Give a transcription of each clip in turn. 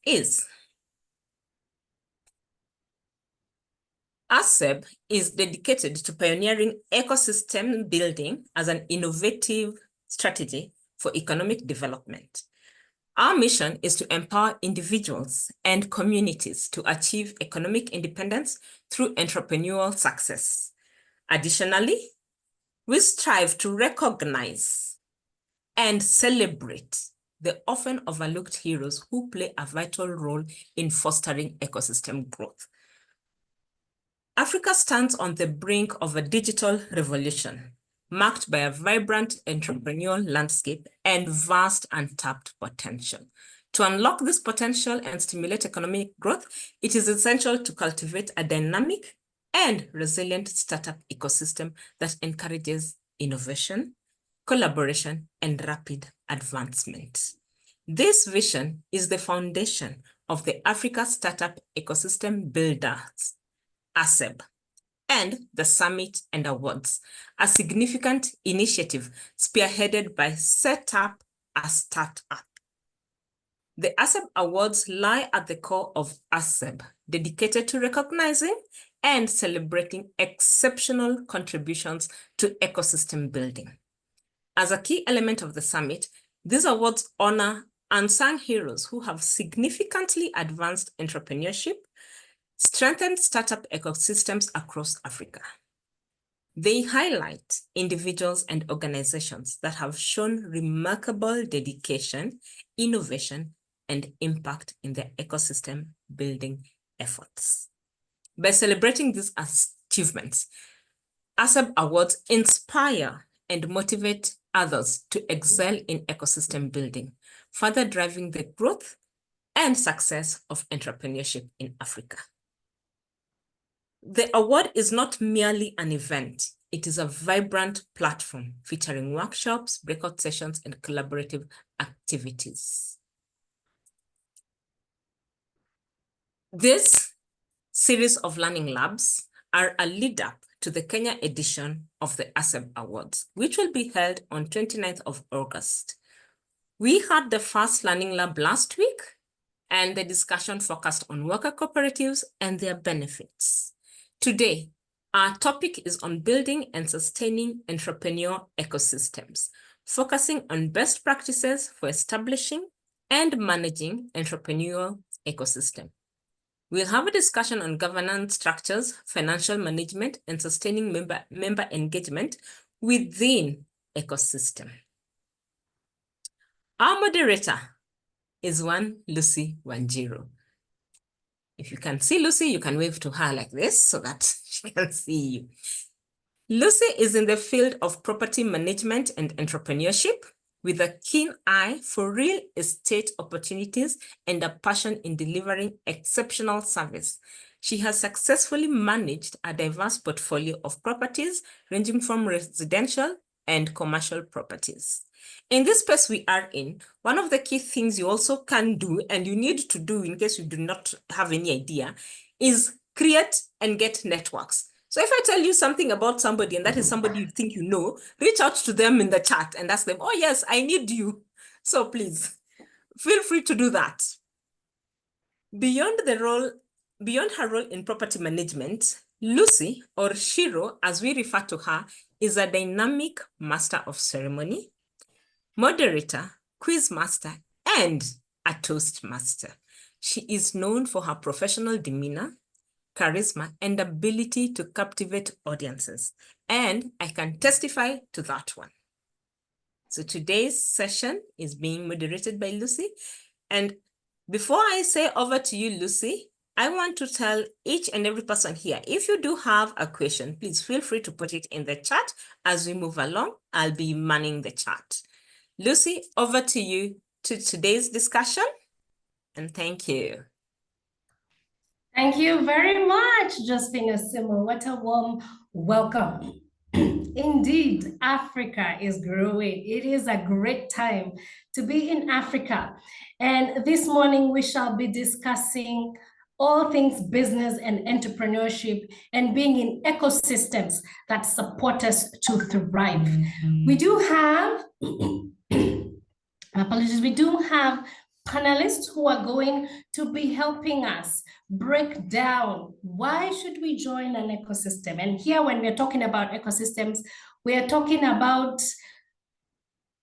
is. ASEB is dedicated to pioneering ecosystem building as an innovative strategy for economic development. Our mission is to empower individuals and communities to achieve economic independence through entrepreneurial success. Additionally, we strive to recognize and celebrate the often overlooked heroes who play a vital role in fostering ecosystem growth. Africa stands on the brink of a digital revolution, marked by a vibrant entrepreneurial landscape and vast untapped potential. To unlock this potential and stimulate economic growth, it is essential to cultivate a dynamic and resilient startup ecosystem that encourages innovation, collaboration, and rapid advancement. This vision is the foundation of the Africa Startup Ecosystem Builders, ASEB, and the Summit and Awards, a significant initiative spearheaded by Set Up a Startup. The ASEB Awards lie at the core of ASEB, dedicated to recognizing and celebrating exceptional contributions to ecosystem building. As a key element of the summit, these awards honor unsung heroes who have significantly advanced entrepreneurship, strengthened startup ecosystems across Africa. They highlight individuals and organizations that have shown remarkable dedication, innovation, and impact in their ecosystem building efforts. By celebrating these achievements, ASEB Awards inspire and motivate others to excel in ecosystem building, further driving the growth and success of entrepreneurship in Africa. The award is not merely an event. It is a vibrant platform featuring workshops, breakout sessions, and collaborative activities. This series of learning labs are a lead-up to the Kenya edition of the ASEB Awards, which will be held on 29th of August. We had the first learning lab last week, and the discussion focused on worker cooperatives and their benefits. Today, our topic is on building and sustaining entrepreneurial ecosystems, focusing on best practices for establishing and managing entrepreneurial ecosystem. We'll have a discussion on governance structures, financial management, and sustaining member engagement within ecosystem. Our moderator is one Lucy Wanjiru. If you can see Lucy, you can wave to her like this so that she can see you. Lucy is in the field of property management and entrepreneurship with a keen eye for real estate opportunities and a passion in delivering exceptional service. She has successfully managed a diverse portfolio of properties ranging from residential and commercial properties. In this space we are in, one of the key things you also can do and you need to do in case you do not have any idea is create and get networks. So if I tell you something about somebody and that is somebody you think you know, reach out to them in the chat and ask them, oh yes, I need you. So please, feel free to do that. Beyond her role in property management, Lucy, or Shiro, as we refer to her, is a dynamic master of ceremony, moderator, quiz master, and a toast master. She is known for her professional demeanor, charisma, and ability to captivate audiences. And I can testify to that one. So today's session is being moderated by Lucy. And before I say over to you, Lucy, I want to tell each and every person here, if you do have a question, please feel free to put it in the chat. As we move along, I'll be manning the chat. Lucy, over to you to today's discussion. And thank you. Thank you very much, Justina Simo. What a warm welcome. Indeed, Africa is growing. It is a great time to be in Africa. And this morning we shall be discussing all things business and entrepreneurship and being in ecosystems that support us to thrive. We do have, apologies, we do have panelists who are going to be helping us break down why should we join an ecosystem. And here, when we're talking about ecosystems, we are talking about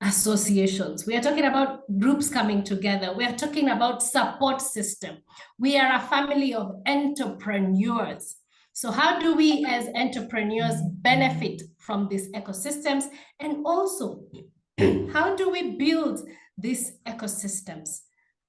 associations. We are talking about groups coming together. We are talking about support system. We are a family of entrepreneurs. So how do we as entrepreneurs benefit from these ecosystems? And also, how do we build these ecosystems?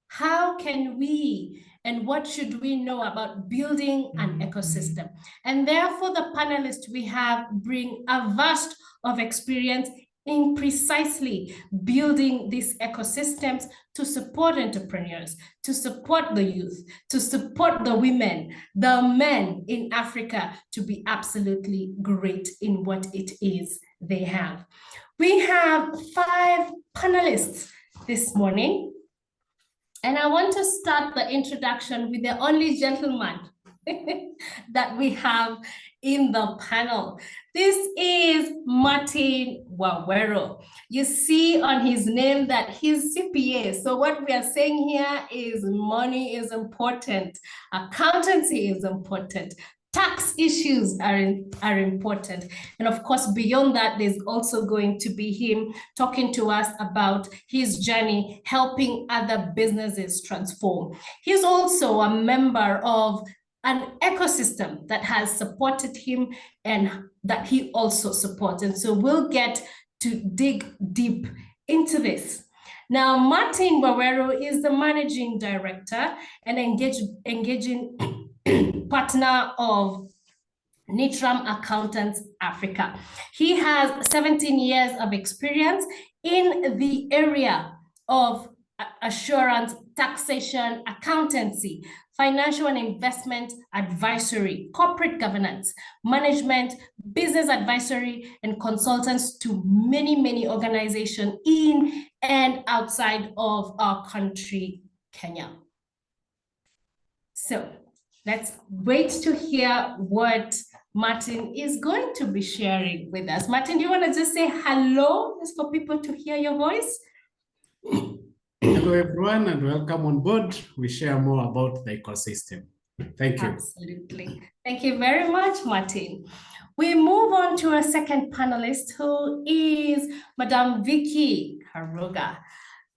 How can we and what should we know about building an ecosystem? And therefore, the panelists we have bring a vast of experience in precisely building these ecosystems to support entrepreneurs, to support the youth, to support the women, the men in Africa to be absolutely great in what it is they have. We have 5 panelists this morning, and I want to start the introduction with the only gentleman that we have in the panel. This is Martin Wawero. You see on his name that he's CPA. So what we are saying here is money is important. Accountancy is important. Tax issues are important. And of course, beyond that, there's also going to be him talking to us about his journey, helping other businesses transform. He's also a member of an ecosystem that has supported him and that he also supports. And so we'll get to dig deep into this. Now, Martin Wawero is the managing director and engaging partner of Nitram Accountants Africa. He has 17 years of experience in the area of assurance, taxation, accountancy, financial and investment advisory, corporate governance, management, business advisory, and consultants to many, many organizations in and outside of our country, Kenya. So let's wait to hear what Martin is going to be sharing with us. Martin, do you want to just say hello, just for people to hear your voice? Hello, everyone, and welcome on board. We share more about the ecosystem. Thank you. Absolutely. Thank you very much, Martin. We move on to our second panelist, who is Madame Vicky Karuga.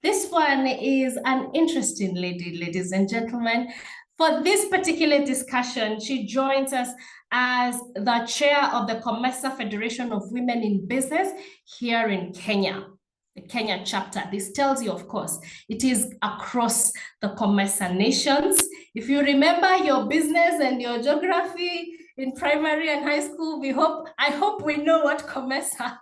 This one is an interesting lady, ladies and gentlemen. For this particular discussion, she joins us as the chair of the COMESA Federation of Women in Business here in Kenya, the Kenya chapter. This tells you, of course, it is across the COMESA nations. If you remember your business and your geography in primary and high school, I hope we know what COMESA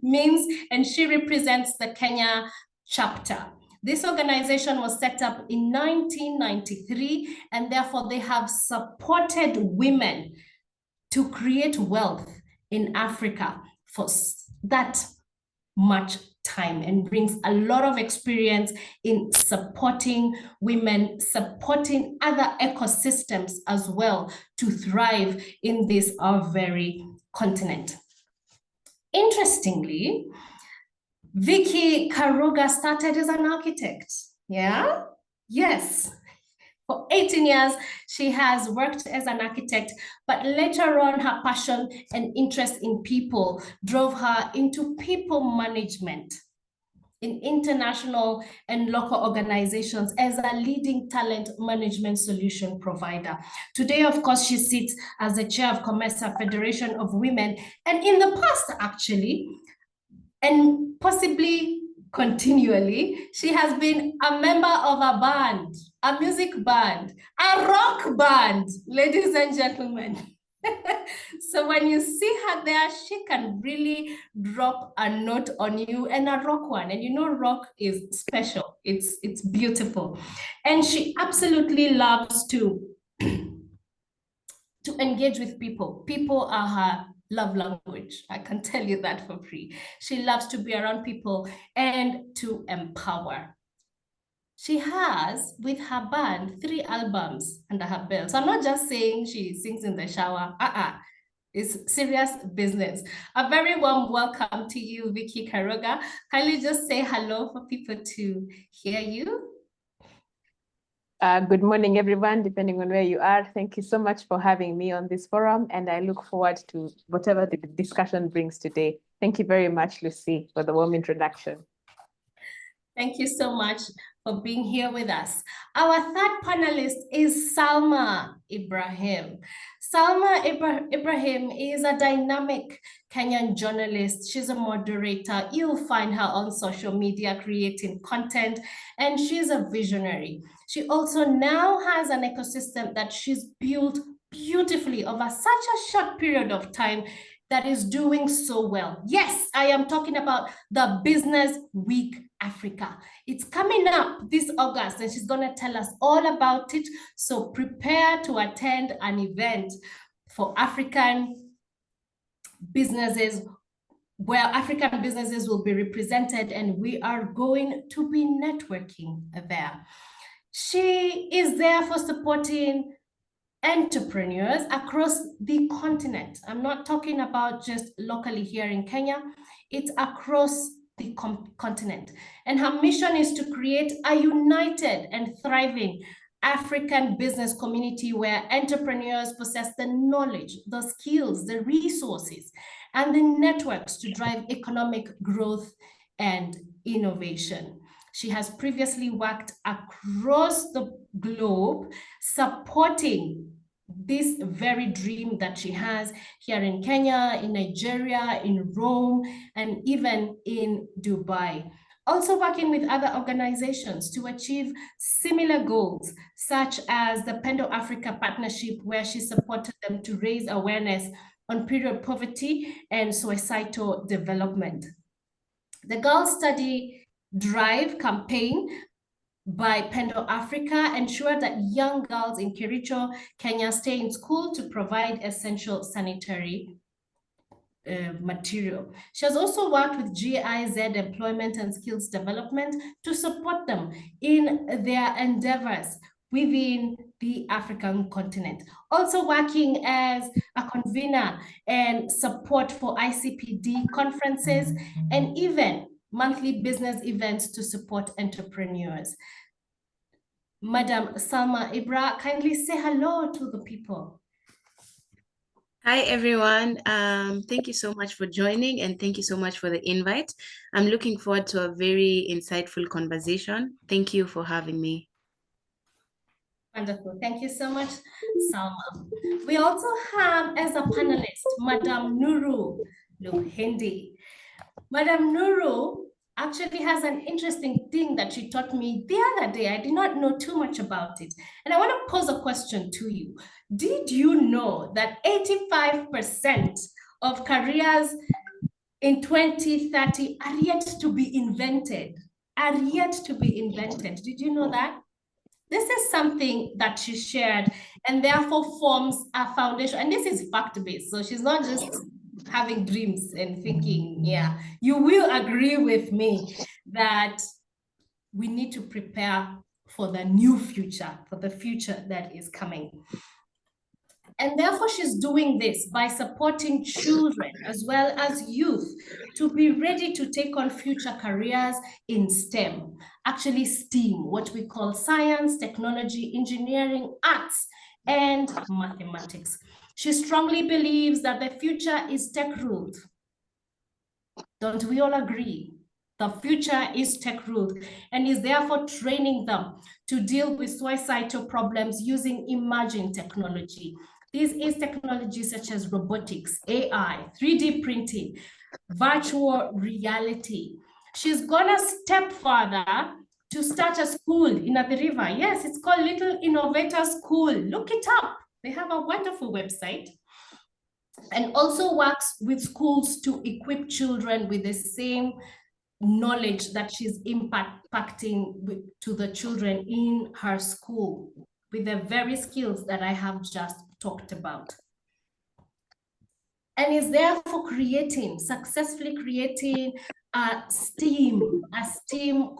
means, and she represents the Kenya chapter. This organization was set up in 1993, and therefore they have supported women to create wealth in Africa for that much time, and brings a lot of experience in supporting women, supporting other ecosystems as well to thrive in this our very continent. Interestingly, Vicky Karuga started as an architect. Yeah? Yes. For 18 years, she has worked as an architect, but later on, her passion and interest in people drove her into people management in international and local organizations as a leading talent management solution provider. Today, of course, she sits as the chair of COMESA Federation of Women, and in the past, actually, and possibly continually, she has been a member of a band, a music band, a rock band, ladies and gentlemen. So when you see her there, she can really drop a note on you, and a rock one. And you know, rock is special. It's beautiful. And she absolutely loves to engage with people. People are her love language. I can tell you that for free. She loves to be around people and to empower. She has, with her band, 3 albums under her belt. So I'm not just saying she sings in the shower. It's serious business. A very warm welcome to you, Vicky Karuga. Kindly just say hello for people to hear you. Good morning, everyone, depending on where you are. Thank you so much for having me on this forum, and I look forward to whatever the discussion brings today. Thank you very much, Lucy, for the warm introduction. Thank you so much for being here with us. Our third panelist is Salma Ibrahim. Salma Ibrahim is a dynamic Kenyan journalist. She's a moderator. You'll find her on social media creating content, and she's a visionary. She also now has an ecosystem that she's built beautifully over such a short period of time that is doing so well. Yes, I am talking about the Business Week Africa. It's coming up this August, and she's going to tell us all about it. So prepare to attend an event for African businesses, where African businesses will be represented, and we are going to be networking there. She is there for supporting entrepreneurs across the continent. I'm not talking about just locally here in Kenya, it's across the continent. And her mission is to create a united and thriving African business community where entrepreneurs possess the knowledge, the skills, the resources, and the networks to drive economic growth and innovation. She has previously worked across the globe supporting this very dream that she has here in Kenya, in Nigeria, in Rome, and even in Dubai. Also working with other organizations to achieve similar goals, such as the Pendo Africa Partnership, where she supported them to raise awareness on period poverty and suicidal development. The Girl Study Drive campaign by Pendo Africa ensured that young girls in Kericho, Kenya stay in school to provide essential sanitary material. She has also worked with GIZ Employment and Skills Development to support them in their endeavors within the African continent. Also working as a convener and support for ICPD conferences and even monthly business events to support entrepreneurs. Madam Salma Ibra, kindly say hello to the people. Hi, everyone. Thank you so much for joining, and thank you so much for the invite. I'm looking forward to a very insightful conversation. Thank you for having me. Wonderful. Thank you so much, Salma. We also have as a panelist, Madam Nuru Luhendi. Madam Nuru actually has an interesting thing that she taught me the other day. I did not know too much about it. And I want to pose a question to you. Did you know that 85% of careers in 2030 are yet to be invented? Are yet to be invented. Did you know that? This is something that she shared and therefore forms a foundation. And this is fact-based. So she's not just having dreams and thinking, yeah, you will agree with me that we need to prepare for the new future, for the future that is coming. And therefore, she's doing this by supporting children as well as youth to be ready to take on future careers in STEM, actually STEAM, what we call science, technology, engineering, arts, and mathematics. She strongly believes that the future is tech-ruled. Don't we all agree? The future is tech-ruled and is therefore training them to deal with societal problems using emerging technology. This is technology such as robotics, AI, 3D printing, virtual reality. She's gonna step further to start a school in Athi River. Yes, it's called Little Innovator School. Look it up. They have a wonderful website. And also works with schools to equip children with the same knowledge that she's impacting to the children in her school with the very skills that I have just talked about. And is therefore successfully creating a STEAM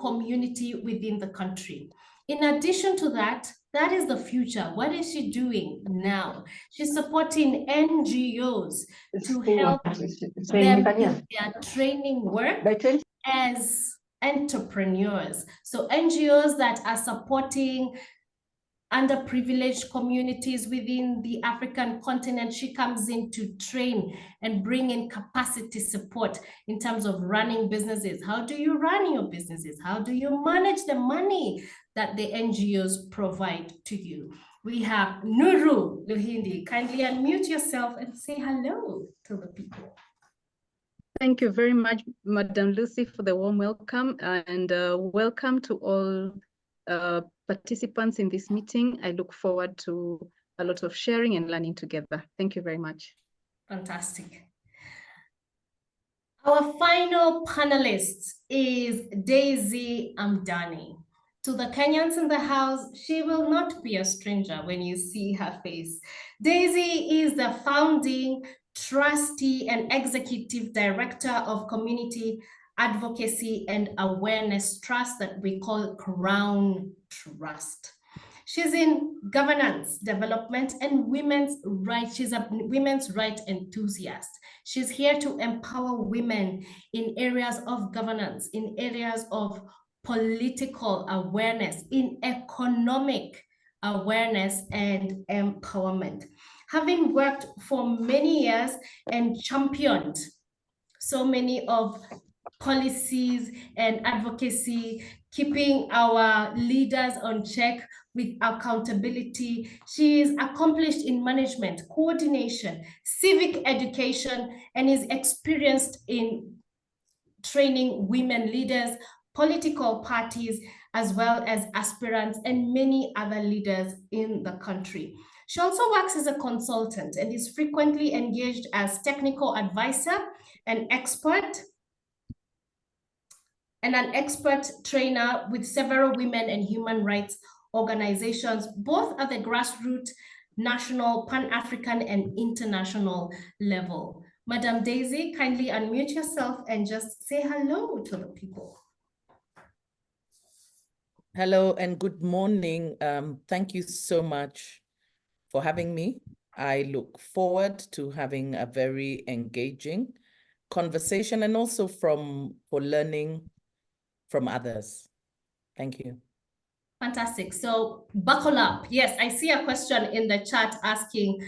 community within the country. In addition to that, that is the future. What is she doing now? She's supporting NGOs to help them in their training work as entrepreneurs. So NGOs that are supporting underprivileged communities within the African continent. She comes in to train and bring in capacity support in terms of running businesses. How do you run your businesses? How do you manage the money that the NGOs provide to you? We have Nuru Luhindi. Kindly unmute yourself and say hello to the people. Thank you very much, Madam Lucy, for the warm welcome, and welcome to all participants in this meeting. I look forward to a lot of sharing and learning together. Thank you very much. Fantastic. Our final panelist is Daisy Amdani. To the Kenyans in the house, she will not be a stranger when you see her face. Daisy is the founding trustee and executive director of Community Advocacy and Awareness Trust that we call Crown Trust. She's in governance, development, and women's rights. She's a women's rights enthusiast. She's here to empower women in areas of governance, in areas of political awareness, in economic awareness and empowerment. Having worked for many years and championed so many of policies and advocacy, keeping our leaders on check with accountability. She is accomplished in management, coordination, civic education, and is experienced in training women leaders, political parties, as well as aspirants and many other leaders in the country. She also works as a consultant and is frequently engaged as technical advisor and an expert trainer with several women and human rights organizations, both at the grassroots, national, Pan-African, and international level. Madam Daisy, kindly unmute yourself and just say hello to the people. Hello and good morning. Thank you so much for having me. I look forward to having a very engaging conversation and also for learning from others. Thank you. Fantastic. So buckle up. Yes, I see a question in the chat asking,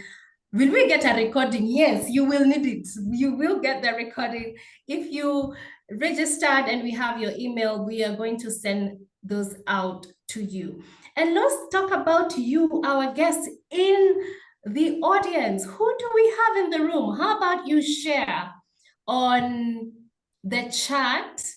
will we get a recording? Yes, you will need it. You will get the recording. If you registered and we have your email, we are going to send those out to you. And let's talk about you, our guests in the audience. Who do we have in the room? How about you share on the chat?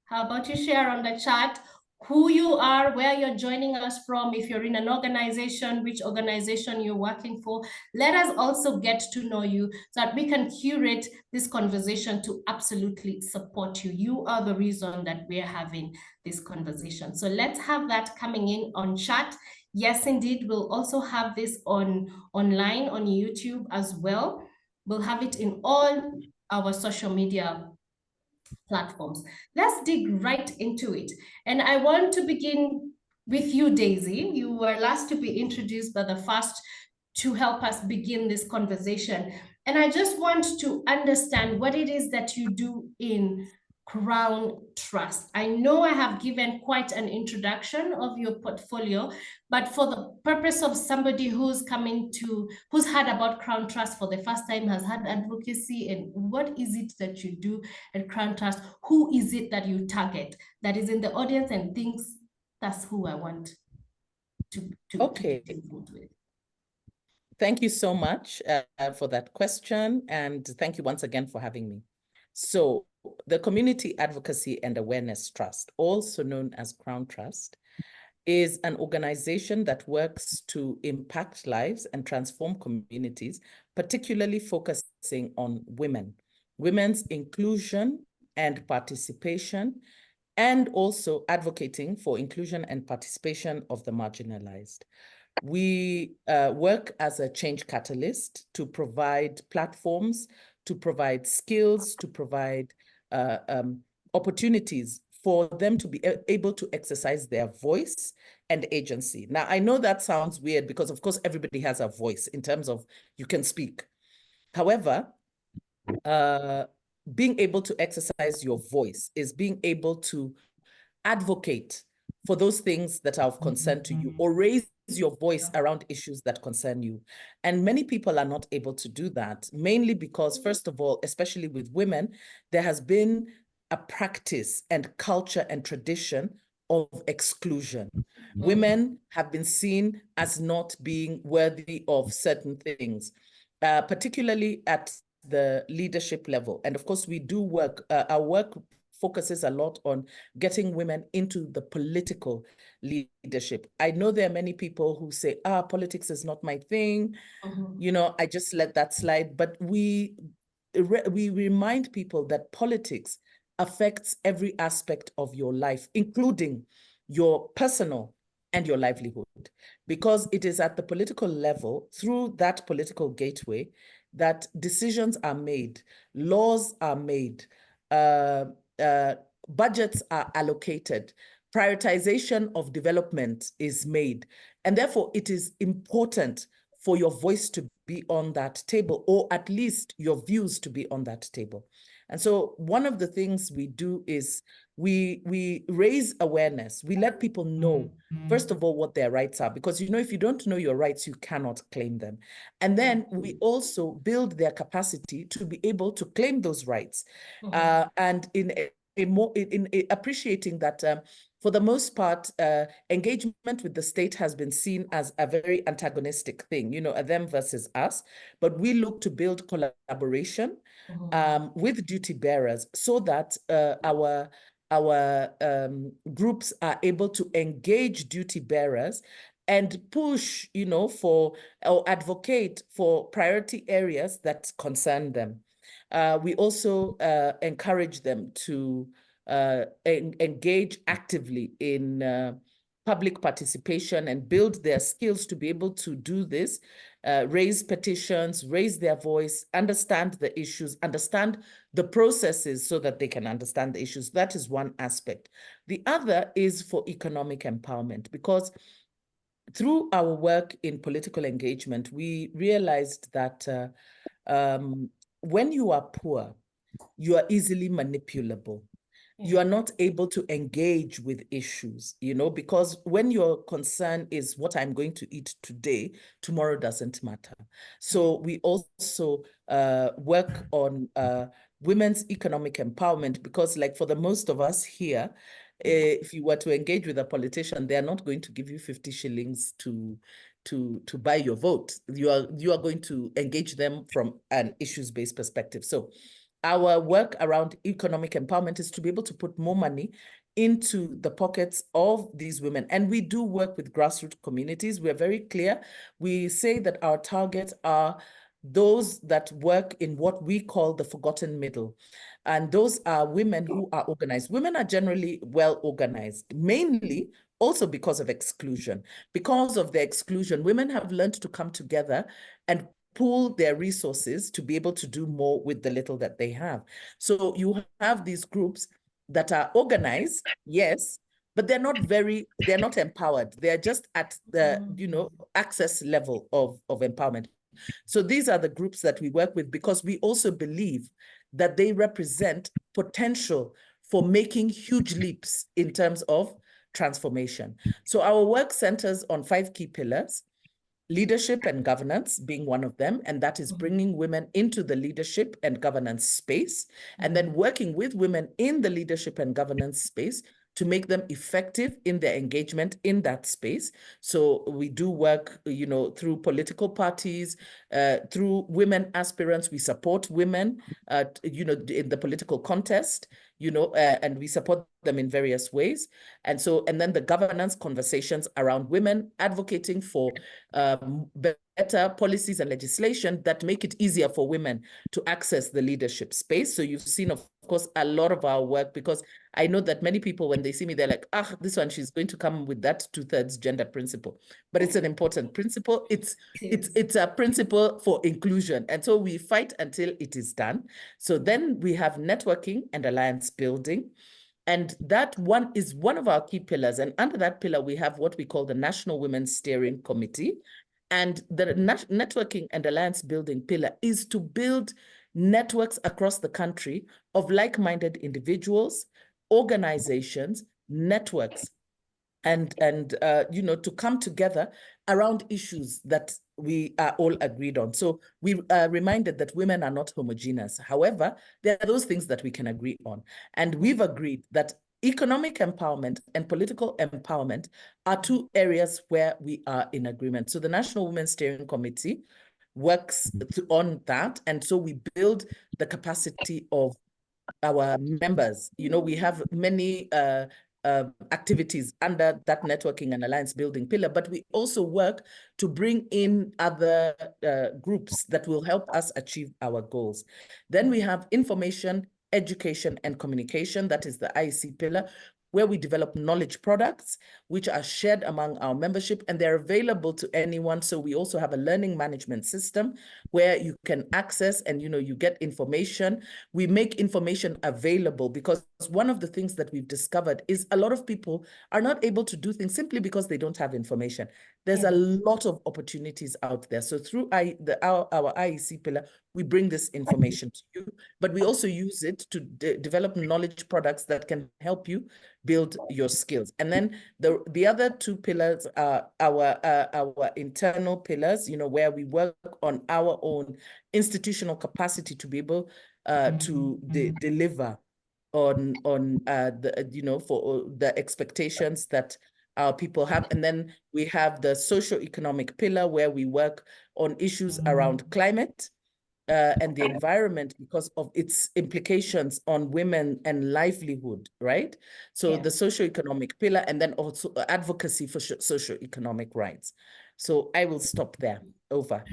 How about you share on the chat who you are, where you're joining us from, if you're in an organization, which organization you're working for. Let us also get to know you so that we can curate this conversation to absolutely support you. You are the reason that we're having this conversation. So let's have that coming in on chat. Yes, indeed, we'll also have this online on YouTube as well. We'll have it in all our social media platforms. Let's dig right into it. And I want to begin with you, Daisy. You were last to be introduced, but the first to help us begin this conversation. And I just want to understand what it is that you do in Crown Trust. I know I have given quite an introduction of your portfolio, but for the purpose of somebody who's heard about Crown Trust for the first time, has had advocacy, and what is it that you do at Crown Trust? Who is it that you target that is in the audience and thinks that's who I want to Okay. with? Thank you so much for that question. And thank you once again for having me. So the Community Advocacy and Awareness Trust, also known as Crown Trust, is an organization that works to impact lives and transform communities, particularly focusing on women's inclusion and participation, and also advocating for inclusion and participation of the marginalized. We work as a change catalyst to provide platforms, to provide skills, to provide opportunities for them to be able to exercise their voice and agency. Now, I know that sounds weird because, of course, everybody has a voice in terms of you can speak. However, being able to exercise your voice is being able to advocate for those things that are of concern to you, or raise your voice around issues that concern you. And many people are not able to do that, mainly because, first of all, especially with women, there has been a practice and culture and tradition of exclusion. Women have been seen as not being worthy of certain things, particularly at the leadership level. And of course, we do work, our work focuses a lot on getting women into the political leadership. I know there are many people who say, politics is not my thing. You know, I just let that slide. But we remind people that politics affects every aspect of your life, including your personal and your livelihood, because it is at the political level, through that political gateway, that decisions are made, laws are made, budgets are allocated, prioritization of development is made. And therefore, it is important for your voice to be on that table, or at least your views to be on that table. And so one of the things we do is we raise awareness. We let people know, first of all, what their rights are, because, you know, if you don't know your rights, you cannot claim them. And then we also build their capacity to be able to claim those rights. And in appreciating that, for the most part, engagement with the state has been seen as a very antagonistic thing, you know, a them versus us. But we look to build collaboration with duty bearers, so that our groups are able to engage duty bearers and push, you know, for, or advocate for priority areas that concern them. We also encourage them to engage actively in public participation and build their skills to be able to do this, raise petitions, raise their voice, understand the issues, understand the processes so that they can understand the issues. That is one aspect. The other is for economic empowerment, because through our work in political engagement, we realized that when you are poor, you are easily manipulable. You are not able to engage with issues, you know, because when your concern is what I'm going to eat today, tomorrow doesn't matter. So we also work on women's economic empowerment, because, like, for the most of us here, if you were to engage with a politician, they are not going to give you 50 shillings to buy your vote. You are going to engage them from an issues-based perspective. So our work around economic empowerment is to be able to put more money into the pockets of these women. And we do work with grassroots communities. We're very clear. We say that our targets are those that work in what we call the forgotten middle. And those are women who are organized. Women are generally well organized, mainly also because of exclusion. Because of the exclusion, women have learned to come together and pool their resources to be able to do more with the little that they have. So you have these groups that are organized, yes, but they're not empowered. They're just at the, you know, access level of empowerment. So these are the groups that we work with, because we also believe that they represent potential for making huge leaps in terms of transformation. So our work centers on 5 key pillars: leadership and governance being one of them, and that is bringing women into the leadership and governance space, and then working with women in the leadership and governance space to make them effective in their engagement in that space. So we do work, you know, through political parties, through women aspirants. We support women, you know, in the political contest, you know, and we support them in various ways. And so, and then the governance conversations around women advocating for better policies and legislation that make it easier for women to access the leadership space. So you've seen, of course, a lot of our work, because I know that many people, when they see me, they're like, this one, she's going to come with that 2/3 gender principle. But it's an important principle. It's a principle for inclusion. And so we fight until it is done. So then we have networking and alliance building. And that one is one of our key pillars. And under that pillar, we have what we call the National Women's Steering Committee. And the networking and alliance building pillar is to build networks across the country of like-minded individuals, organizations, networks, and you know, to come together around issues that we are all agreed on. So we are reminded that women are not homogeneous. However, there are those things that we can agree on. And we've agreed that economic empowerment and political empowerment are two areas where we are in agreement. So the National Women's Steering Committee works on that. And so we build the capacity of our members. You know, we have many activities under that networking and alliance building pillar, but we also work to bring in other groups that will help us achieve our goals. Then we have information, education, and communication. That is the IEC pillar, where we develop knowledge products, which are shared among our membership, and they're available to anyone. So we also have a learning management system where you can access and, you know, you get information. We make information available because one of the things that we've discovered is a lot of people are not able to do things simply because they don't have information. There's a lot of opportunities out there. So through our IEC pillar, we bring this information to you, but we also use it to develop knowledge products that can help you build your skills. And then the other two pillars are our internal pillars, you know, where we work on our own institutional capacity to be able to deliver on the, you know, for the expectations that our people have. And then we have the socio-economic pillar, where we work on issues around climate and the environment because of its implications on women and livelihood, right? So the socio-economic pillar, and then also advocacy for socio-economic rights. So I will stop there. Over.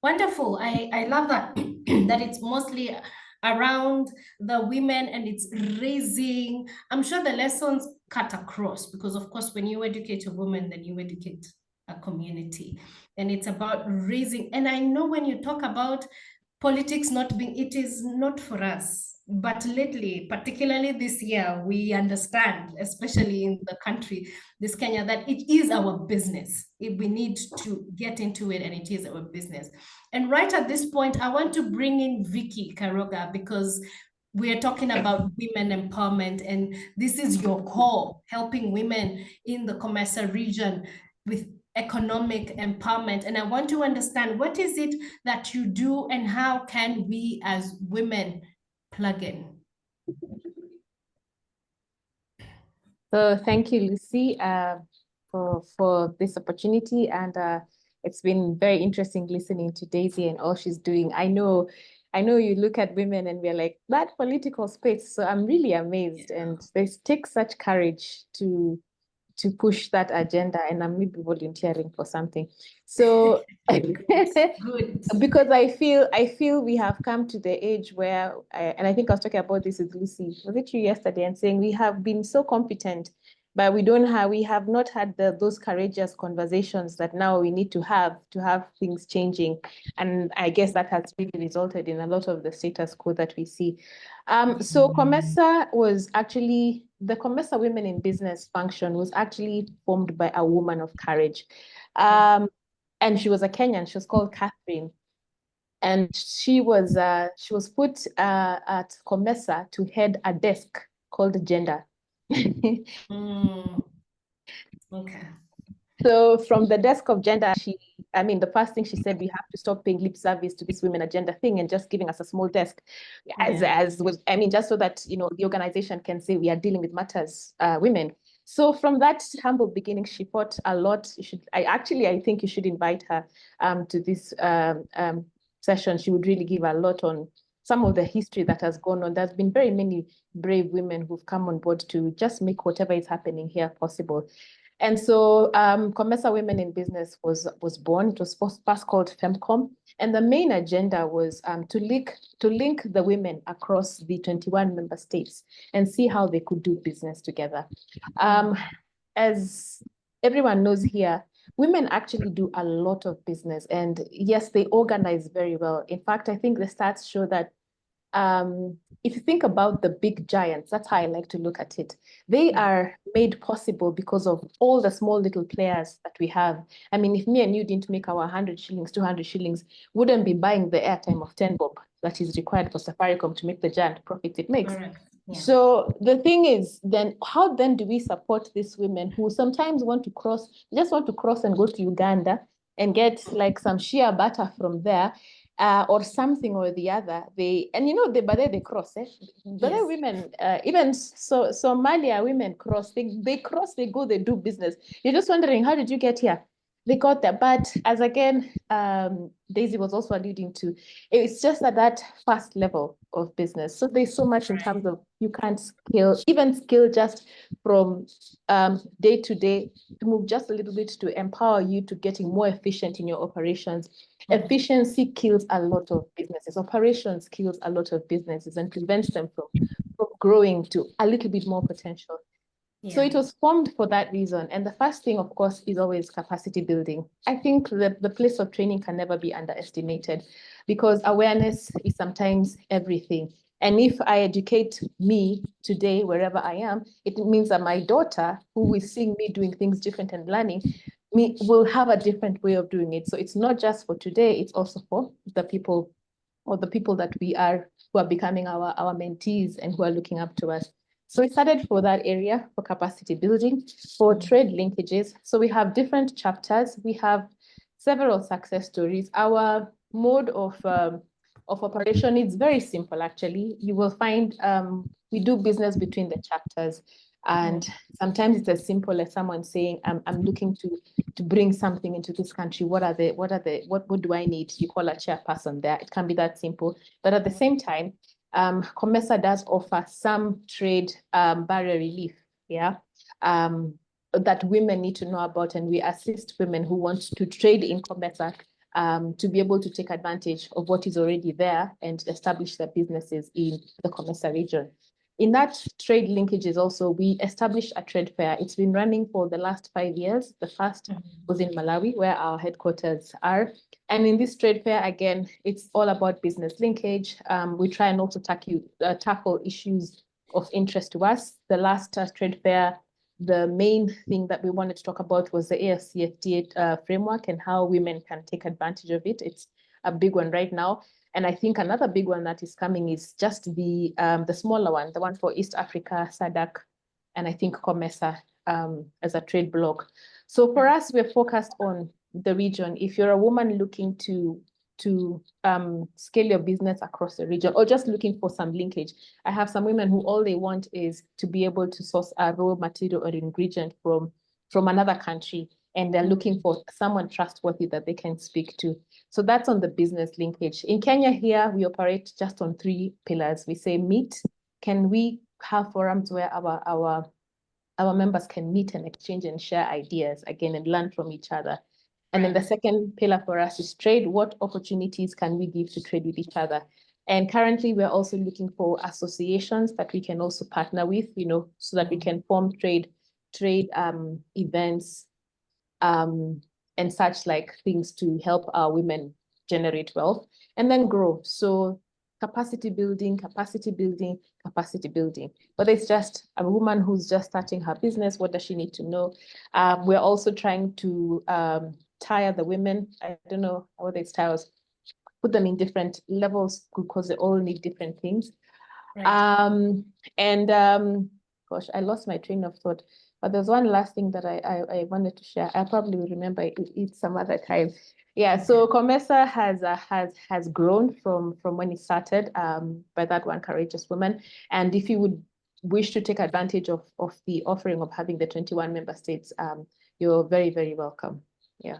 Wonderful. I love that, that it's mostly around the women and it's raising, I'm sure the lessons cut across, because of course, when you educate a woman, then you educate a community, and it's about raising. And I know when you talk about politics not being, it is not for us, but lately, particularly this year, we understand, especially in the country, this Kenya, that it is our business. If we need to get into it, and it is our business. And right at this point, I want to bring in Vicky Karoga, because we're talking about women empowerment, and this is your core, helping women in the Comesa region with economic empowerment. And I want to understand, what is it that you do, and how can we as women plug in? So thank you, Lucy, for this opportunity. And it's been very interesting listening to Daisy and all she's doing. I know you look at women and we're like, that political space. So I'm really amazed. And they take such courage to push that agenda, and I'm maybe volunteering for something. So Good. Because I feel we have come to the age where, and I think I was talking about this with Lucy, was it you yesterday, and saying we have been so competent, but we have not had those courageous conversations that now we need to have things changing. And I guess that has really resulted in a lot of the status quo that we see. So Comesa was actually, the Comesa Women in Business function was actually formed by a woman of courage. And she was a Kenyan, she was called Catherine. And she was put at Comesa to head a desk called Gender. Okay. So from the desk of Gender, the first thing she said, we have to stop paying lip service to this women agenda thing and just giving us a small desk, just so that, you know, the organization can say we are dealing with matters, women. So from that humble beginning, she fought a lot. I think you should invite her to this session. She would really give a lot on some of the history that has gone on. There's been very many brave women who've come on board to just make whatever is happening here possible. And so Comesa Women in Business was born. It was first called FemCom. And the main agenda was to link the women across the 21 member states and see how they could do business together. As everyone knows here, women actually do a lot of business. And yes, they organize very well. In fact, I think the stats show that if you think about the big giants, that's how I like to look at it. They are made possible because of all the small little players that we have. I mean, if me and you didn't make our 100 shillings, 200 shillings, wouldn't be buying the airtime of 10 bob that is required for Safaricom to make the giant profits it makes. Correct. Yeah. So the thing is, then how then do we support these women who sometimes want to cross, just want to cross and go to Uganda and get like some shea butter from there, or something or the other. But then they cross. But then Yes. women, even Somalia women cross. They cross. They go. They do business. You're just wondering, how did you get here? They got there. But as again, Daisy was also alluding to, it's just at that first level of business. So there's so much in terms of you can't scale just from day to day, to move just a little bit to empower you to getting more efficient in your operations. Efficiency kills a lot of businesses. Operations kills a lot of businesses and prevents them from growing to a little bit more potential. So it was formed for that reason. And the first thing, of course, is always capacity building. I think the place of training can never be underestimated, because awareness is sometimes everything. And if I educate me today, wherever I am, it means that my daughter, who is seeing me doing things different and learning, will have a different way of doing it. So it's not just for today, it's also for the people, or the people that who are becoming our mentees and who are looking up to us. So we started for that area, for capacity building, for trade linkages. So we have different chapters. We have several success stories. Our mode of operation is very simple, actually. You will find we do business between the chapters. And sometimes it's as simple as someone saying, I'm looking to bring something into this country. What do I need? You call a chairperson there. It can be that simple. But at the same time, COMESA does offer some trade barrier relief, that women need to know about, and we assist women who want to trade in COMESA to be able to take advantage of what is already there and establish their businesses in the COMESA region. In that trade linkages also, we established a trade fair. It's been running for the last 5 years. The first was in Malawi, where our headquarters are. And in this trade fair, again, it's all about business linkage. We try and also tackle issues of interest to us. The last trade fair, the main thing that we wanted to talk about was the AFCFTA framework and how women can take advantage of it. It's a big one right now. And I think another big one that is coming is just the smaller one, the one for East Africa, SADC, and I think COMESA as a trade bloc. So for us, we're focused on the region. If you're a woman looking to scale your business across the region, or just looking for some linkage, I have some women who all they want is to be able to source a raw material or ingredient from another country, and they're looking for someone trustworthy that they can speak to. So that's on the business linkage. In Kenya here, we operate just on 3 pillars. We say meet. Can we have forums where our members can meet and exchange and share ideas again and learn from each other? And then the second pillar for us is trade. What opportunities can we give to trade with each other? And currently, we're also looking for associations that we can also partner with, so that we can form trade events, and such like things to help our women generate wealth and then grow. So capacity building. But it's just a woman who's just starting her business. What does she need to know? We're also trying to tire the women. I don't know whether it's tires, put them in different levels because they all need different things. Right. Gosh, I lost my train of thought. But there's one last thing that I wanted to share. I probably will remember it some other time. Yeah, so COMESA has grown from when it started by that one courageous woman. And if you would wish to take advantage of the offering of having the 21 member states, you're very, very welcome. Yeah.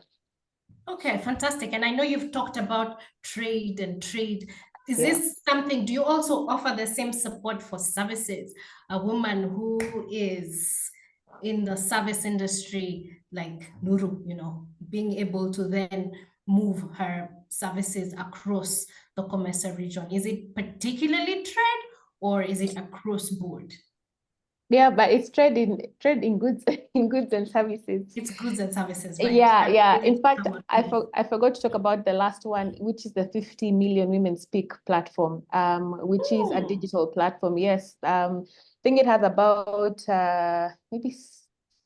Okay, fantastic. And I know you've talked about trade. Is this something, do you also offer the same support for services? A woman who is in the service industry, like Nuru, being able to then move her services across the COMESA region. Is it particularly trade, or is it across board? Yeah, but it's trade in goods, and services. It's goods and services, right? Yeah. In fact, I forgot to talk about the last one, which is the 50 Million Women Speak platform, which is a digital platform. Yes, I think it has about maybe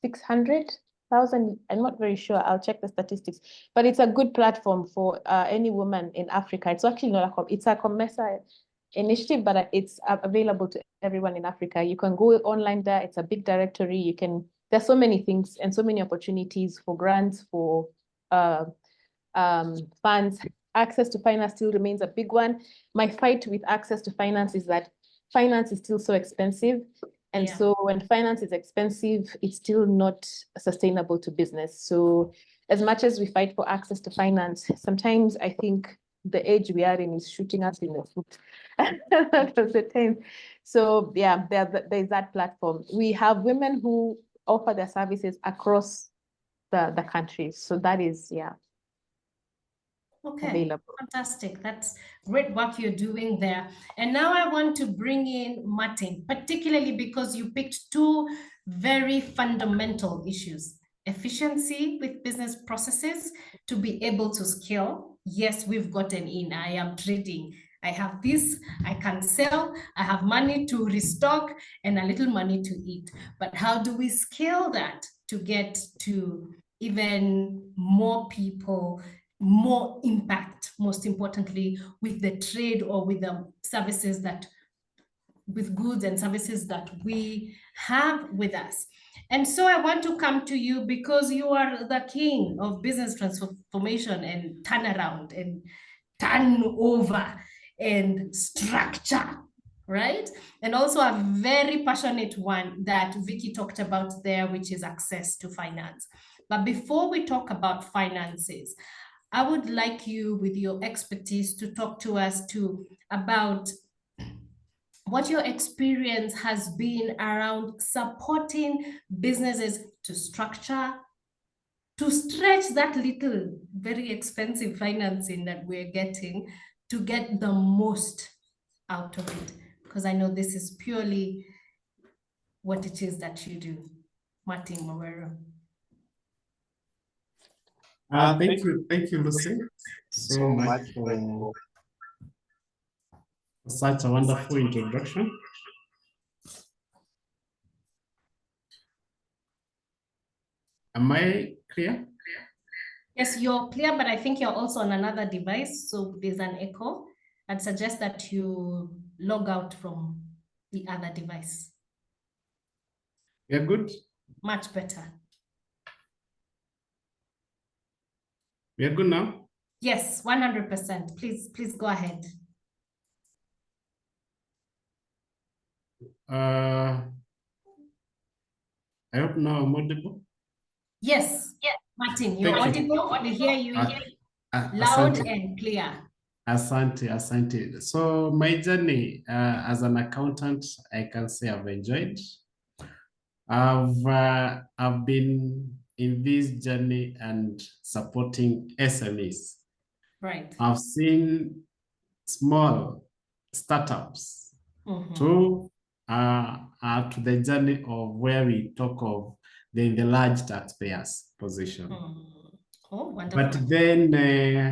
600,000. I'm not very sure. I'll check the statistics. But it's a good platform for any woman in Africa. It's actually not it's a COMESA. initiative, but it's available to everyone in Africa. You can go online there. It's a big directory. There's so many things and so many opportunities for grants, for funds. Access to finance still remains a big one. My fight with access to finance is that finance is still so expensive. And so when finance is expensive, it's still not sustainable to business. So as much as we fight for access to finance, sometimes I think the age we are in is shooting us in the foot at the time. So yeah, there's that platform. We have women who offer their services across the countries. So that is, Okay, available. fantastic. That's great work you're doing there. And now I want to bring in Martin, particularly because you picked two very fundamental issues: efficiency with business processes to be able to scale. Yes, we've gotten in. I am trading. I have this, I can sell, I have money to restock and a little money to eat. But how do we scale that to get to even more people, more impact, most importantly, with the trade or with the services with goods and services that we have with us? And so I want to come to you because you are the king of business transformation and turnaround and turnover and structure, right? And also a very passionate one that Vicky talked about there, which is access to finance. But before we talk about finances, I would like you, with your expertise, to talk to us about what your experience has been around supporting businesses to structure, to stretch that little, very expensive financing that we're getting to get the most out of it. Because I know this is purely what it is that you do. Martin Mawero. Thank you, Lucy, so much for such a wonderful introduction. Am I clear? Yes, you're clear, but I think you're also on another device, so there's an echo. I'd suggest that you log out from the other device. You're good? Much better. We're good now? Yes, 100%. Please go ahead. I hope now I'm audible. Yes, Martin, you're audible. We hear you loud and clear. Asante. So my journey as an accountant, I can say I've enjoyed. I've been in this journey and supporting SMEs. Right. I've seen small startups to the journey of where we talk of the large taxpayers position. Oh, wonderful. But then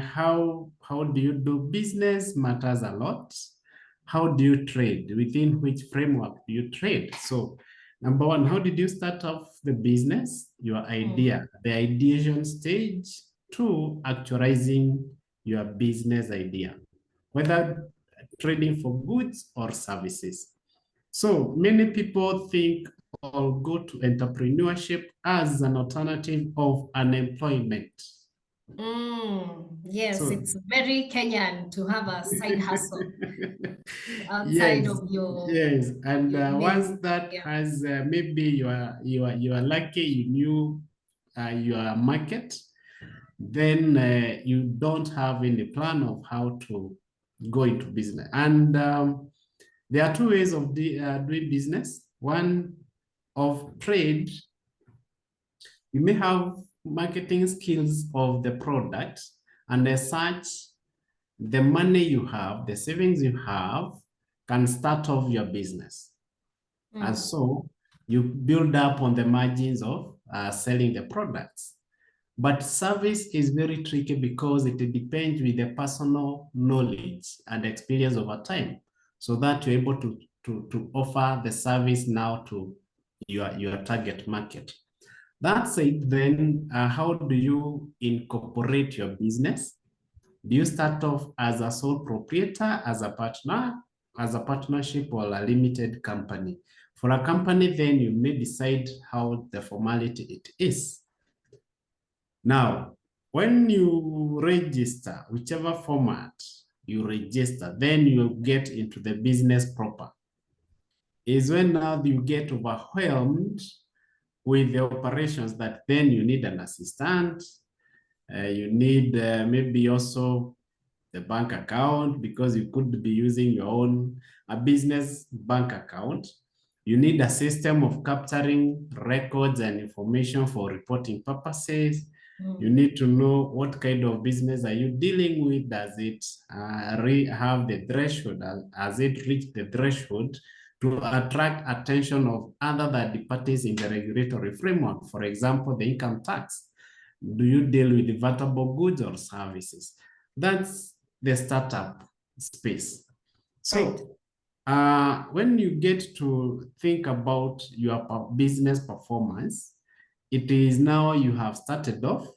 how do you do business matters a lot. How do you trade? Within which framework do you trade? So number one, how did you start off the business? Your idea, the ideation stage, to actualizing your business idea, whether trading for goods or services. So many people think or go to entrepreneurship as an alternative of unemployment. Yes, so, it's very Kenyan to have a side hustle outside of your. Yes, and once that has maybe you are lucky, you knew your market, then you don't have any plan of how to go into business. And there are two ways of doing business. One of trade, you may have marketing skills of the product, and as such, the money you have, the savings you have, can start off your business. And so you build up on the margins of selling the products. But service is very tricky because it depends with the personal knowledge and experience over time, so that you're able to offer the service now to your target market. That said, then how do you incorporate your business? Do you start off as a sole proprietor, as a partner, as a partnership or a limited company. For a company, then you may decide how the formality it is. Now, when you register, whichever format you register, then you get into the business proper. Is when now you get overwhelmed with the operations that then you need an assistant, you need maybe also the bank account, because you could be using your own a business bank account. You need a system of capturing records and information for reporting purposes. You need to know what kind of business are you dealing with. Does it have the threshold? Has it reached the threshold to attract attention of other third parties in the regulatory framework? For example, the income tax. Do you deal with debatable goods or services? That's the startup space. So when you get to think about your business performance, it is now you have started off.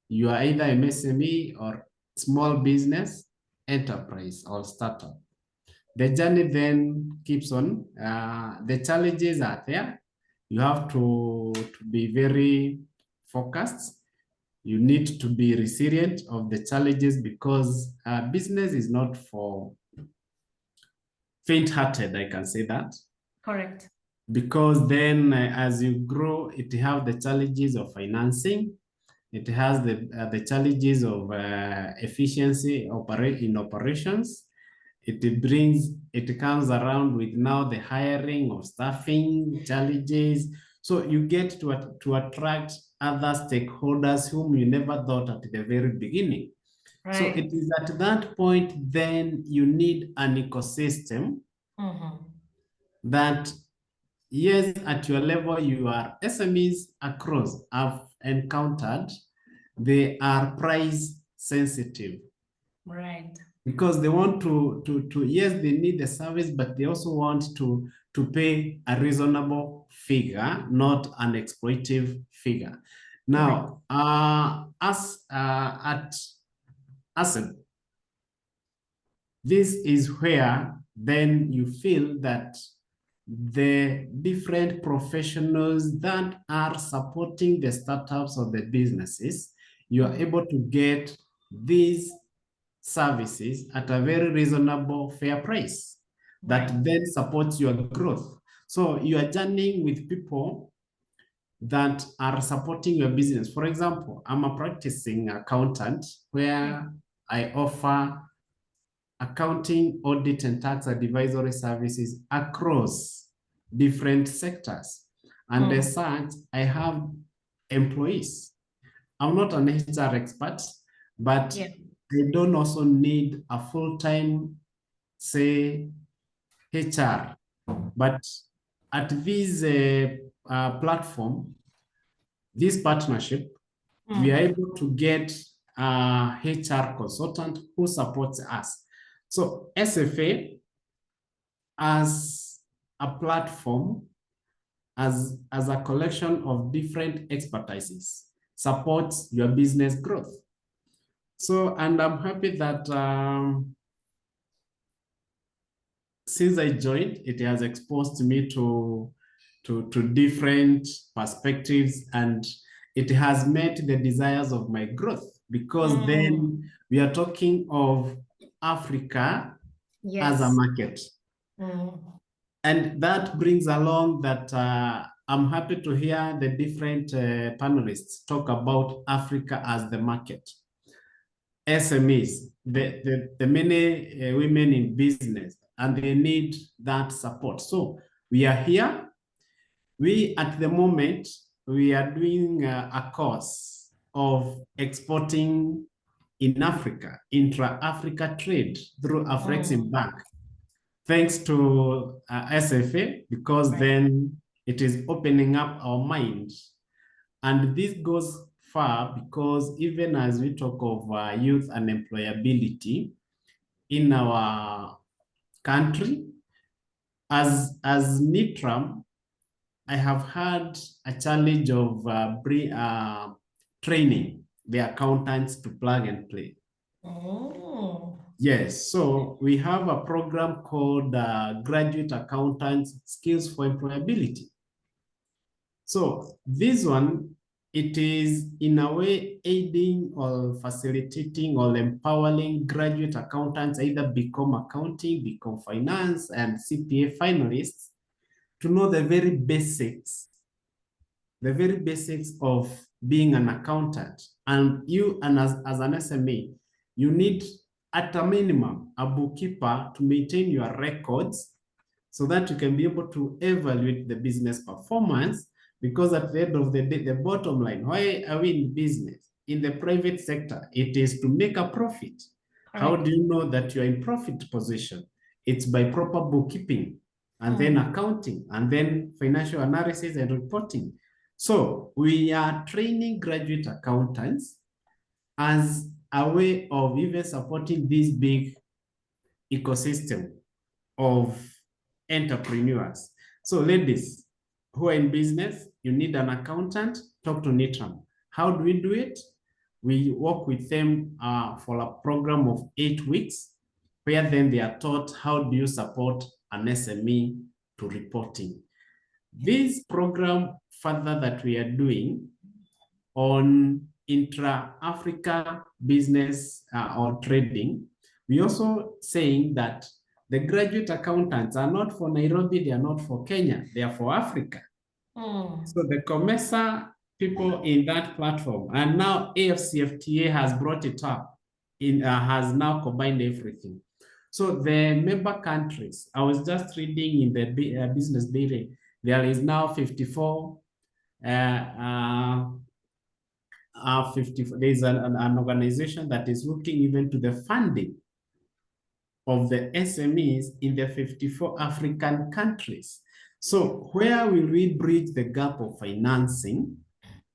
You are either MSME or small business, enterprise, or startup. The journey then keeps on. The challenges are there. You have to be very focused. You need to be resilient of the challenges, because business is not for faint-hearted, I can say that. Correct. Because then as you grow, it has the challenges of financing. It has the challenges of efficiency in operations. It comes around with now the hiring of staffing challenges. So you get to attract other stakeholders whom you never thought at the very beginning. Right. So it is at that point then you need an ecosystem that, yes, at your level, you are SMEs across I've encountered, they are price sensitive. Right. Because they want to yes, they need the service, but they also want to pay a reasonable figure, not an exploitive figure. Now, as at ASSEP, this is where then you feel that the different professionals that are supporting the startups or the businesses, you are able to get these services at a very reasonable, fair price that then supports your growth. So you are journeying with people that are supporting your business. For example, I'm a practicing accountant where I offer accounting, audit, and tax advisory services across different sectors. And as such, I have employees. I'm not an HR expert, but I don't also need a full-time, say, HR. But at this platform, this partnership, we are able to get a HR consultant who supports us. So SFA, as a platform, as a collection of different expertises, supports your business growth. So, and I'm happy that since I joined, it has exposed me to different perspectives, and it has met the desires of my growth, because then we are talking of Africa as a market. And that brings along that I'm happy to hear the different panelists talk about Africa as the market. SMEs, the many women in business, and they need that support. So we are here. We, at the moment, we are doing a course of exporting in Africa, intra-Africa trade through Afrexim Bank, thanks to SFA, because then it is opening up our minds. And this goes far, because even as we talk of youth and employability in our country, as NITRAM, I have had a challenge of training the accountants to plug and play. Oh. Yes, so we have a program called Graduate Accountants Skills for Employability. So this one, it is in a way aiding or facilitating or empowering graduate accountants either become accounting, become finance, and CPA finalists to know the very basics of being an accountant. And you, and as an SME, you need at a minimum a bookkeeper to maintain your records so that you can be able to evaluate the business performance. Because at the end of the day, the bottom line, why are we in business? In the private sector, it is to make a profit. How do you know that you're in profit position? It's by proper bookkeeping, and then accounting, and then financial analysis and reporting. So we are training graduate accountants as a way of even supporting this big ecosystem of entrepreneurs. So ladies who are in business, you need an accountant, talk to Nitram. How do we do it? We work with them for a program of 8 weeks, where then they are taught how do you support an SME to reporting. This program further that we are doing on intra-Africa business or trading, we also saying that the graduate accountants are not for Nairobi, they are not for Kenya, they are for Africa. So the COMESA people in that platform, and now AFCFTA has brought it up, has now combined everything. So the member countries, I was just reading in the Business Daily, there is now 54, there's an organization that is looking even to the funding of the SMEs in the 54 African countries. So where will we bridge the gap of financing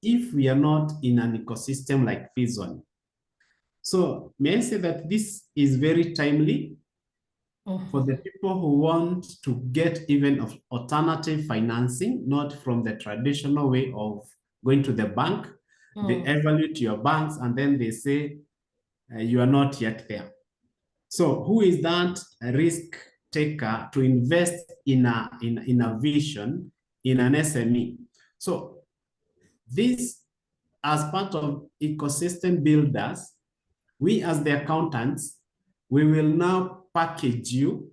if we are not in an ecosystem like this one? So may I say that this is very timely for the people who want to get even of alternative financing, not from the traditional way of going to the bank. They evaluate your banks and then they say you are not yet there. So who is that risk taker to invest in a vision, in an SME? So this, as part of ecosystem builders, we as the accountants, we will now package you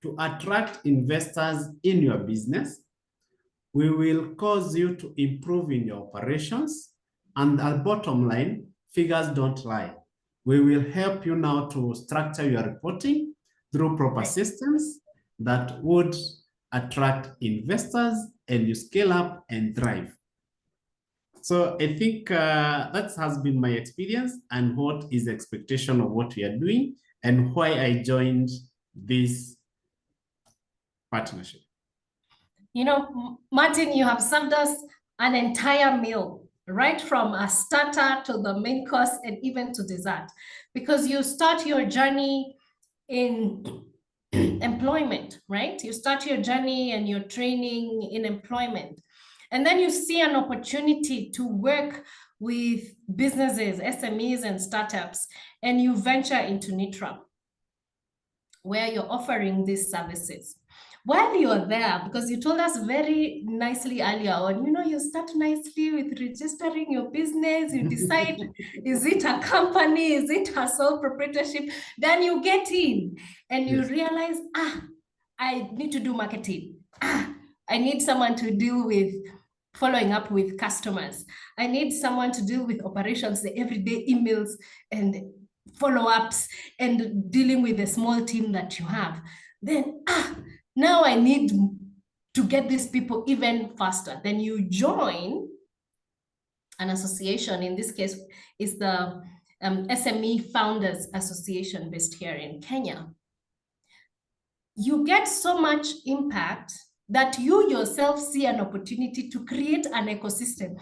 to attract investors in your business. We will cause you to improve in your operations, and at bottom line, figures don't lie. We will help you now to structure your reporting through proper systems that would attract investors, and you scale up and thrive. So I think that has been my experience and what is the expectation of what we are doing and why I joined this partnership. You know, Martin, you have served us an entire meal, right from a starter to the main course and even to dessert, because you start your journey in employment, right? You start your journey and your training in employment. And then you see an opportunity to work with businesses, SMEs and startups, and you venture into Nitram, where you're offering these services. While you're there, because you told us very nicely earlier on, you know, you start nicely with registering your business, you decide, is it a company, is it a sole proprietorship? Then you get in and you realize, I need to do marketing. I need someone to deal with following up with customers. I need someone to deal with operations, the everyday emails and follow-ups and dealing with the small team that you have. Then, now I need to get these people even faster. Then you join an association. In this case, is the SME Founders Association based here in Kenya. You get so much impact that you yourself see an opportunity to create an ecosystem,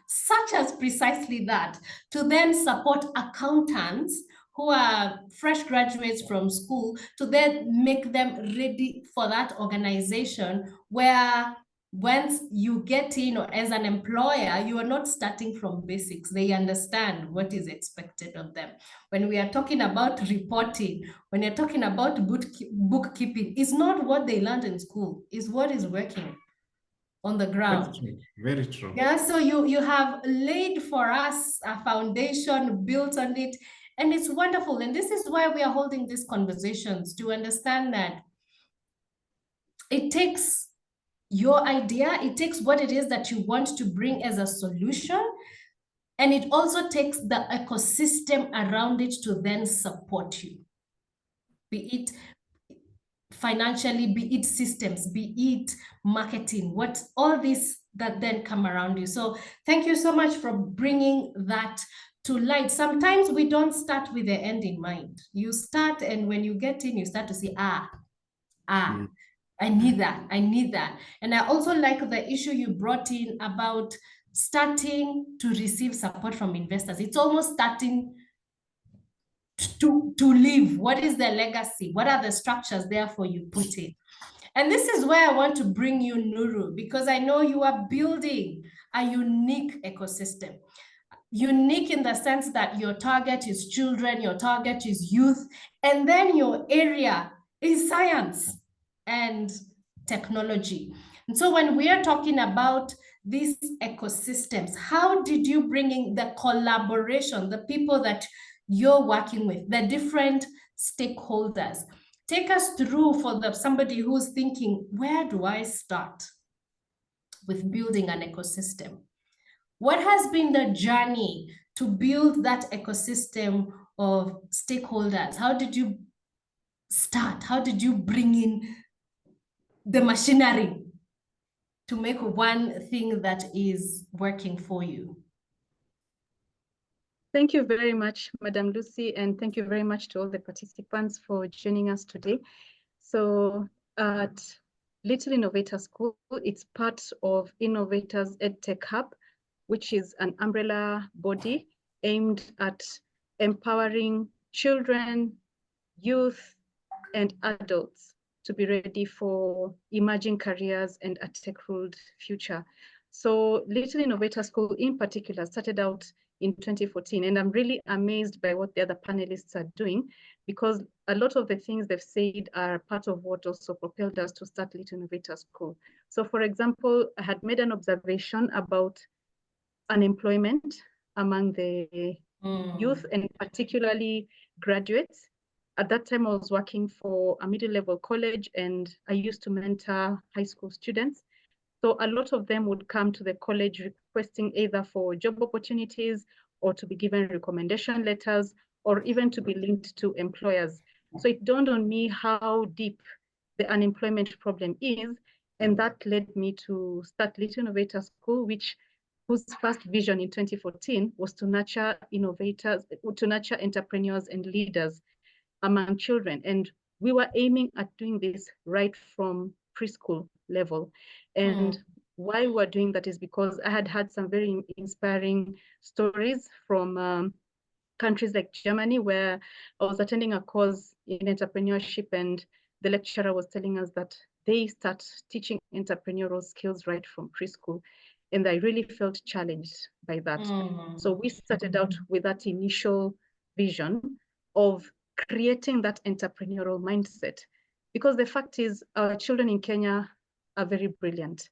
such as precisely that, to then support accountants who are fresh graduates from school, to then make them ready for that organization where once you get in, or as an employer, you are not starting from basics. They understand what is expected of them. When we are talking about reporting, when you're talking about bookkeeping, it's not what they learned in school, it's what is working on the ground. Very true. Very true. Yeah, so you have laid for us a foundation, built on it, and it's wonderful. And this is why we are holding these conversations, to understand that it takes your idea, it takes what it is that you want to bring as a solution, and it also takes the ecosystem around it to then support you, be it financially, be it systems, be it marketing, what all this that then come around you. So thank you so much for bringing that to light. Sometimes we don't start with the end in mind. You start, and when you get in, you start to see, I need that, I need that. And I also like the issue you brought in about starting to receive support from investors. It's almost starting to live. What is the legacy? What are the structures there for you put in? And this is where I want to bring you, Nuru, because I know you are building a unique ecosystem. Unique in the sense that your target is children, your target is youth, and then your area is science and technology. And so when we are talking about these ecosystems, how did you bring in the collaboration, the people that you're working with, the different stakeholders? Take us through, for somebody who's thinking, where do I start with building an ecosystem? What has been the journey to build that ecosystem of stakeholders? How did you start? How did you bring in the machinery to make one thing that is working for you? Thank you very much, Madam Lucy, and thank you very much to all the participants for joining us today. So at Little Innovator School, it's part of Innovators EdTech Hub, which is an umbrella body aimed at empowering children, youth, and adults to be ready for emerging careers and a tech-ruled future. So Little Innovator School in particular started out in 2014, and I'm really amazed by what the other panelists are doing, because a lot of the things they've said are part of what also propelled us to start Little Innovator School. So for example, I had made an observation about unemployment among the youth, and particularly graduates. At that time, I was working for a middle-level college, and I used to mentor high school students. So a lot of them would come to the college requesting either for job opportunities or to be given recommendation letters or even to be linked to employers. So it dawned on me how deep the unemployment problem is. And that led me to start Little Innovator School, whose first vision in 2014 was to nurture innovators, to nurture entrepreneurs and leaders among children. And we were aiming at doing this right from preschool level. And why we're doing that is because I had had some very inspiring stories from countries like Germany, where I was attending a course in entrepreneurship, and the lecturer was telling us that they start teaching entrepreneurial skills right from preschool. And I really felt challenged by that. So we started out with that initial vision of creating that entrepreneurial mindset, because the fact is our children in Kenya are very brilliant.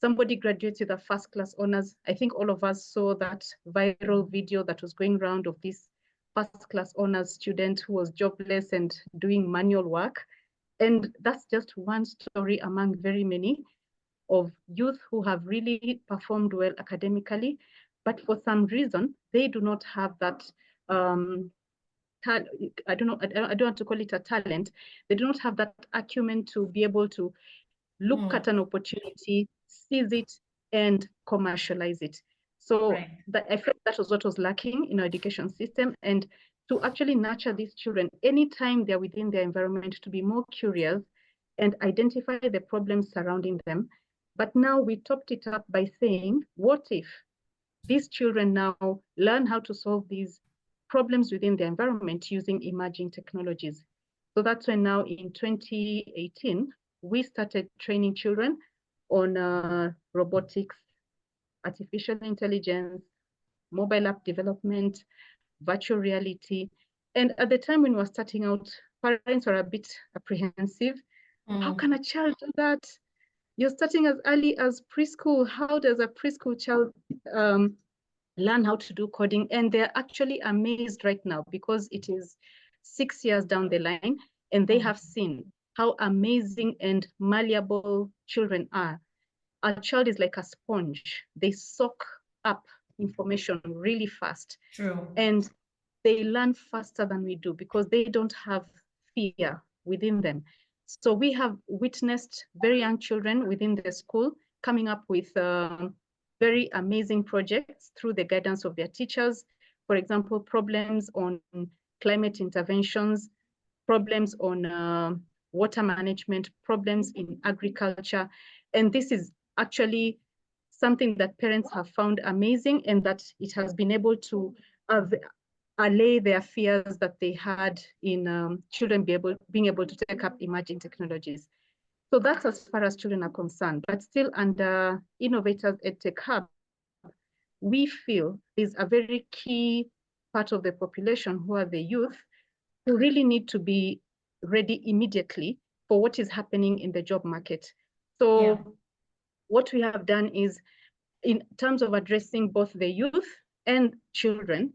Somebody graduates with a first-class honors. I think all of us saw that viral video that was going around of this first-class honors student who was jobless and doing manual work. And that's just one story among very many of youth who have really performed well academically, but for some reason, they do not have that, I don't want to call it a talent. They do not have that acumen to be able to look at an opportunity, seize it, and commercialize it. So I felt that was what was lacking in our education system. And to actually nurture these children, anytime they're within their environment, to be more curious and identify the problems surrounding them. But now we topped it up by saying, what if these children now learn how to solve these problems within the environment using emerging technologies? So that's when now in 2018, we started training children on robotics, artificial intelligence, mobile app development, virtual reality. And at the time when we were starting out, parents were a bit apprehensive. How can a child do that? You're starting as early as preschool. How does a preschool child learn how to do coding? And they're actually amazed right now because it is 6 years down the line and they have seen how amazing and malleable children are. A child is like a sponge. They soak up information really fast. True. And they learn faster than we do because they don't have fear within them. So we have witnessed very young children within the school coming up with very amazing projects through the guidance of their teachers. For example, problems on climate interventions, problems on water management, problems in agriculture. And this is actually something that parents have found amazing and that it has been able to allay their fears that they had in children being able to take up emerging technologies. So that's as far as children are concerned, but still under Innovators EdTech Hub, we feel is a very key part of the population who are the youth who really need to be ready immediately for what is happening in the job market. So what we have done is, in terms of addressing both the youth and children,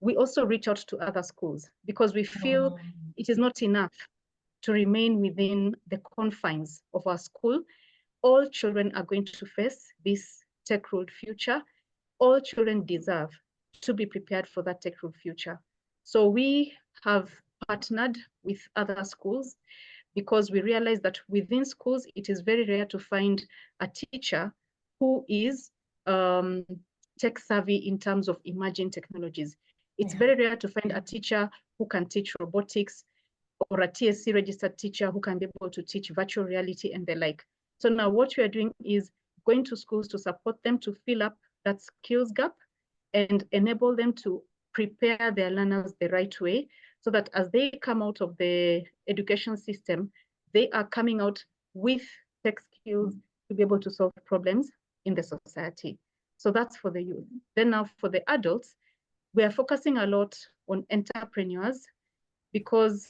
we also reach out to other schools because we feel it is not enough to remain within the confines of our school. All children are going to face this tech-ruled future. All children deserve to be prepared for that tech-ruled future. So we have partnered with other schools because we realize that within schools, it is very rare to find a teacher who is tech savvy in terms of emerging technologies. It's very rare to find a teacher who can teach robotics or a TSC registered teacher who can be able to teach virtual reality and the like. So now what we are doing is going to schools to support them to fill up that skills gap and enable them to prepare their learners the right way so that as they come out of the education system, they are coming out with tech skills to be able to solve problems in the society. So that's for the youth. Then now for the adults, we are focusing a lot on entrepreneurs because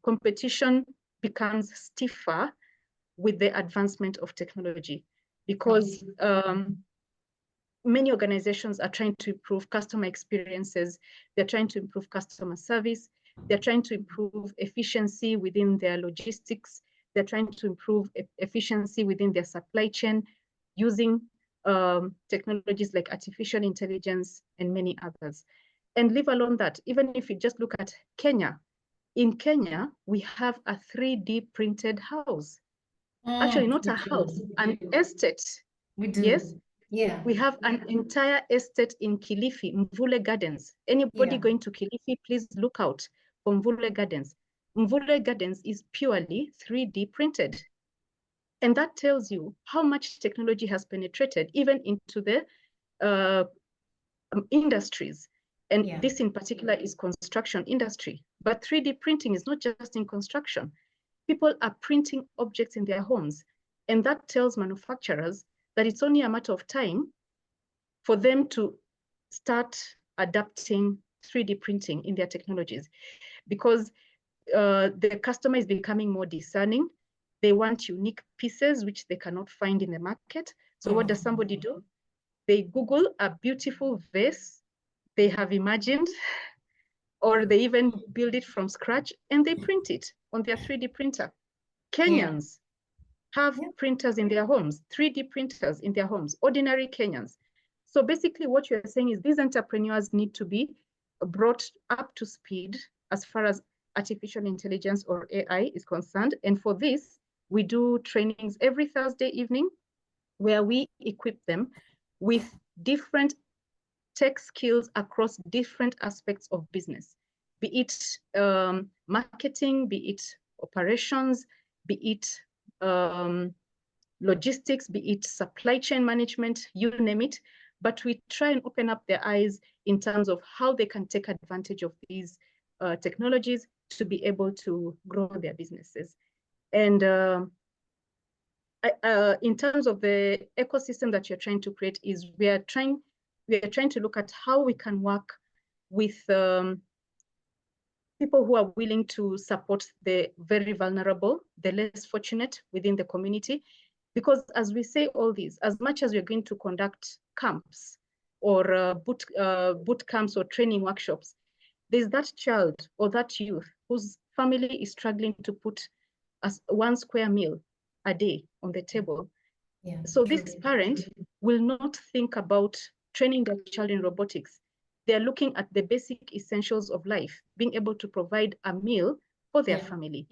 competition becomes stiffer with the advancement of technology because many organizations are trying to improve customer experiences. They're trying to improve customer service. They're trying to improve efficiency within their logistics. They're trying to improve efficiency within their supply chain using technologies like artificial intelligence and many others. And leave alone that, even if you just look at Kenya, in Kenya, we have a 3D printed house. Actually, not a house, an estate. We do. Yes. Yeah. We have an entire estate in Kilifi, Mvule Gardens. Anybody going to Kilifi, please look out for Mvule Gardens. Mvule Gardens is purely 3D printed. And that tells you how much technology has penetrated even into the industries. And this in particular is construction industry. But 3D printing is not just in construction. People are printing objects in their homes. And that tells manufacturers that it's only a matter of time for them to start adapting 3D printing in their technologies because the customer is becoming more discerning. They want unique pieces which they cannot find in the market. So what does somebody do? They Google a beautiful vase they have imagined, or they even build it from scratch and they print it on their 3D printer. Kenyans have printers in their homes, 3D printers in their homes, ordinary Kenyans. So basically what you're saying is these entrepreneurs need to be brought up to speed as far as artificial intelligence or AI is concerned. And for this, we do trainings every Thursday evening where we equip them with different tech skills across different aspects of business, be it marketing, be it operations, be it logistics, be it supply chain management, you name it. But we try and open up their eyes in terms of how they can take advantage of these technologies to be able to grow their businesses. And in terms of the ecosystem that you're trying to create, is we are trying to look at how we can work with people who are willing to support the very vulnerable, the less fortunate within the community. Because as we say all these, as much as we're going to conduct camps or boot camps or training workshops, there's that child or that youth whose family is struggling to put one square meal a day on the table. Yeah, so true. This parent will not think about training their child in robotics. They're looking at the basic essentials of life, being able to provide a meal for their family.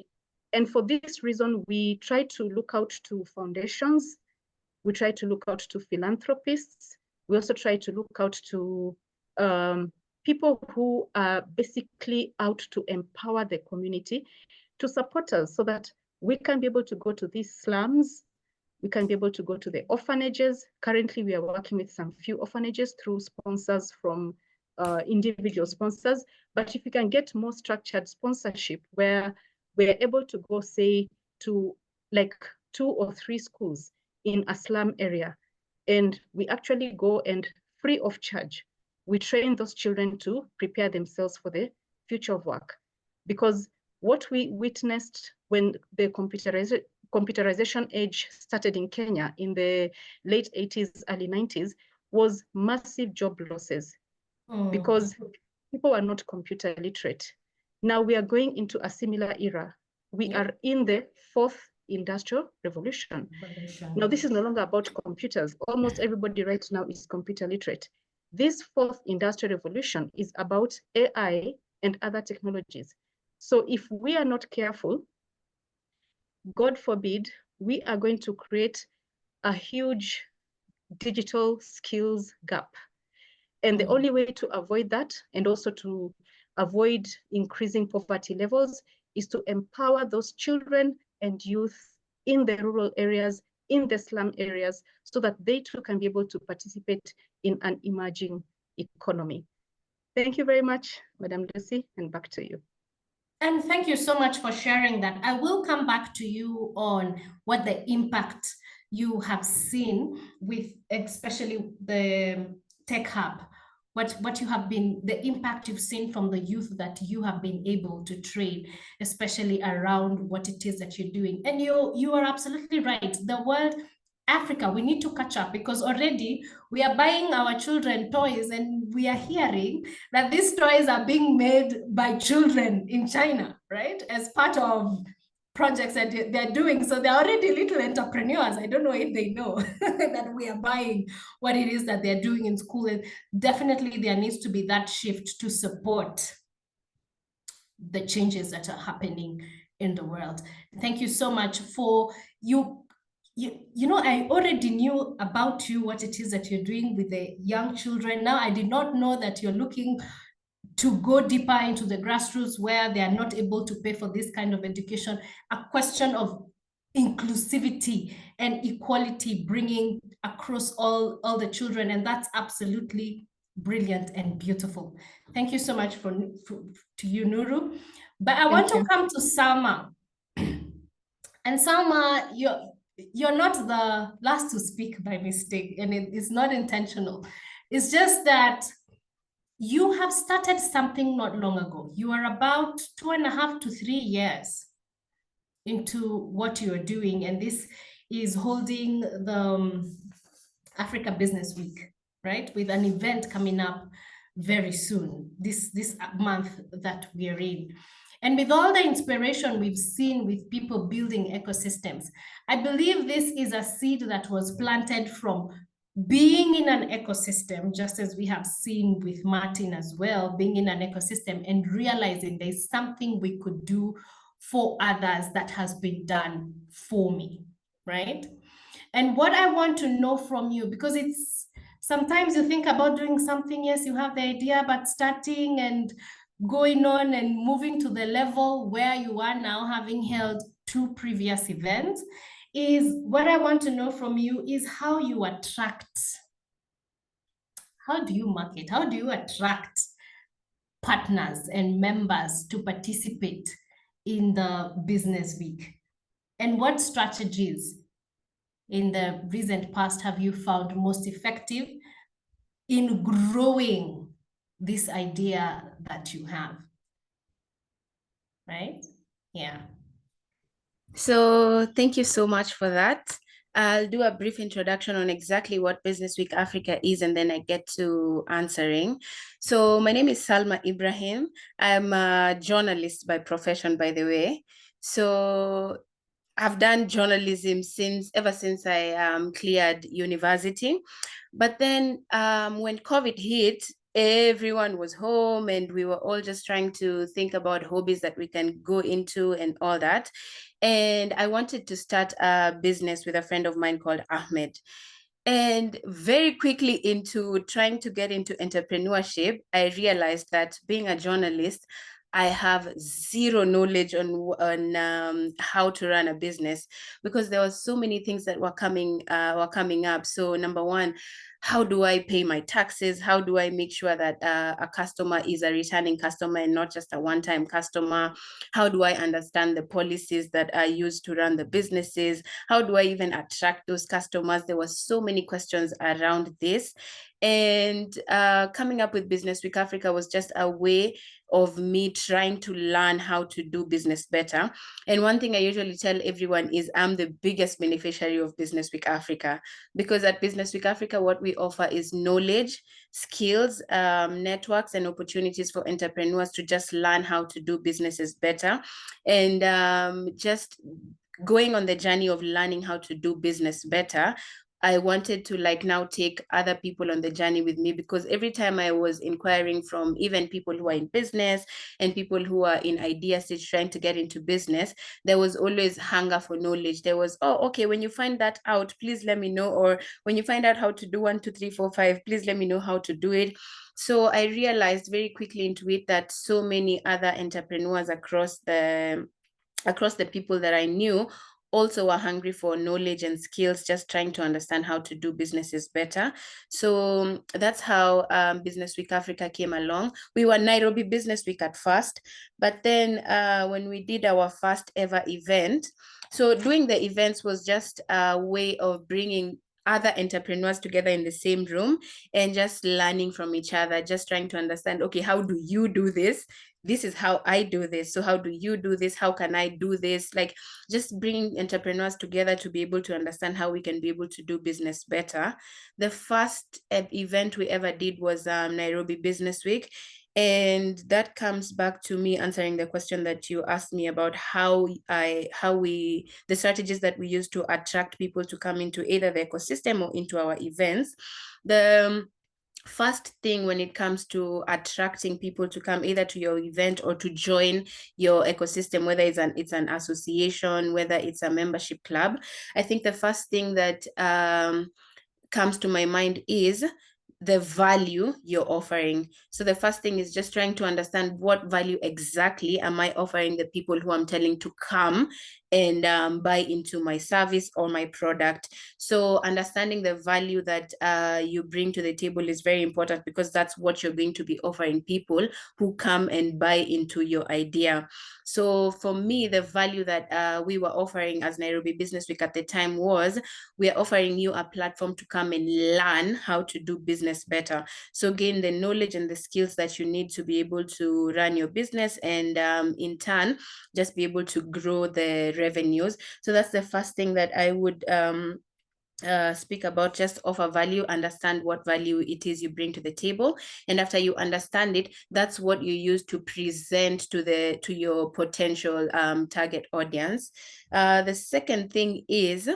And for this reason, we try to look out to foundations. We try to look out to philanthropists. We also try to look out to people who are basically out to empower the community to support us so that we can be able to go to these slums. We can be able to go to the orphanages. Currently, we are working with some few orphanages through sponsors from individual sponsors. But if we can get more structured sponsorship where we're able to go, say, to like 2 or 3 schools in a slum area, and we actually go and free of charge, we train those children to prepare themselves for the future of work. Because what we witnessed when the computerization age started in Kenya in the late 80s, early 90s, was massive job losses because people are not computer literate. Now we are going into a similar era. We are in the 4th industrial revolution. Now this is no longer about computers. Almost everybody right now is computer literate. This 4th industrial revolution is about AI and other technologies. So if we are not careful, God forbid, we are going to create a huge digital skills gap. And the only way to avoid that, and also to avoid increasing poverty levels, is to empower those children and youth in the rural areas, in the slum areas, so that they too can be able to participate in an emerging economy. Thank you very much, Madam Lucy, and back to you. And thank you so much for sharing that. I will come back to you on what the impact you have seen with especially the Tech Hub, what you have been, the impact you've seen from the youth that you have been able to train, especially around what it is that you're doing. And you are absolutely right. The world, Africa, we need to catch up, because already we are buying our children toys and we are hearing that these toys are being made by children in China, right? As part of projects that they're doing. So they're already little entrepreneurs. I don't know if they know that we are buying what it is that they're doing in school. And definitely there needs to be that shift to support the changes that are happening in the world. Thank you so much for you. You know, I already knew about you, what it is that you're doing with the young children. Now, I did not know that you're looking to go deeper into the grassroots where they are not able to pay for this kind of education. A question of inclusivity and equality, bringing across all the children. And that's absolutely brilliant and beautiful. Thank you so much to you, Nuru. But I want to come to Salma. And Salma, you're not the last to speak by mistake, and it's not intentional. It's just that you have started something not long ago. You are about 2.5 to 3 years into what you're doing, and this is holding the Africa Business Week, right? With an event coming up very soon, this month that we're in. And with all the inspiration we've seen with people building ecosystems, I believe this is a seed that was planted from being in an ecosystem, just as we have seen with Martin as well, being in an ecosystem and realizing there's something we could do for others that has been done for me, right? And what I want to know from you, because it's sometimes you think about doing something, yes, you have the idea, but starting and going on and moving to the level where you are now, having held 2 previous events, is what I want to know from you is how you attract, how do you market, how do you attract partners and members to participate in the Business Week? And what strategies in the recent past have you found most effective in growing this idea that you have? Right? Yeah. So thank you so much for that. I'll do a brief introduction on exactly what Business Week Africa is, and then I get to answering. So my name is Salma Ibrahim. I'm a journalist by profession, by the way. So I've done journalism ever since I cleared university. But then when COVID hit, everyone was home and we were all just trying to think about hobbies that we can go into and all that. And I wanted to start a business with a friend of mine called Ahmed. And very quickly into trying to get into entrepreneurship, I realized that being a journalist, I have zero knowledge on how to run a business, because there were so many things that were coming up. So number one, how do I pay my taxes? How do I make sure that a customer is a returning customer and not just a one-time customer? How do I understand the policies that are used to run the businesses? How do I even attract those customers? There were so many questions around this. And coming up with Business Week Africa was just a way of me trying to learn how to do business better. And one thing I usually tell everyone is I'm the biggest beneficiary of Business Week Africa, because at Business Week Africa, what we offer is knowledge, skills, networks, and opportunities for entrepreneurs to just learn how to do businesses better. And just going on the journey of learning how to do business better, I wanted to now take other people on the journey with me, because every time I was inquiring from even people who are in business and people who are in idea stage trying to get into business, there was always hunger for knowledge. There was, oh, okay, when you find that out, please let me know. Or when you find out how to do 1, 2, 3, 4, 5, please let me know how to do it. So I realized very quickly into it that so many other entrepreneurs across the people that I knew also were hungry for knowledge and skills, just trying to understand how to do businesses better. So that's how Business Week Africa came along. We were Nairobi Business Week at first, but then when we did our first ever event, so doing the events was just a way of bringing other entrepreneurs together in the same room and just learning from each other, just trying to understand, okay, how do you do this? This is how I do this. So how do you do this? How can I do this? Just bringing entrepreneurs together to be able to understand how we can be able to do business better. The first event we ever did was Nairobi Business Week. And that comes back to me answering the question that you asked me about the strategies that we use to attract people to come into either the ecosystem or into our events. The first thing when it comes to attracting people to come either to your event or to join your ecosystem, whether it's an association, whether it's a membership club, I think the first thing that comes to my mind is the value you're offering. So the first thing is just trying to understand what value exactly am I offering the people who I'm telling to come and buy into my service or my product. So understanding the value that you bring to the table is very important, because that's what you're going to be offering people who come and buy into your idea. So for me, the value that we were offering as Nairobi Business Week at the time was, we are offering you a platform to come and learn how to do business better. So gain the knowledge and the skills that you need to be able to run your business, and in turn, just be able to grow the revenues. So that's the first thing that I would speak about. Just offer value, understand what value it is you bring to the table, and after you understand it, that's what you use to present to your potential target audience. The second thing is,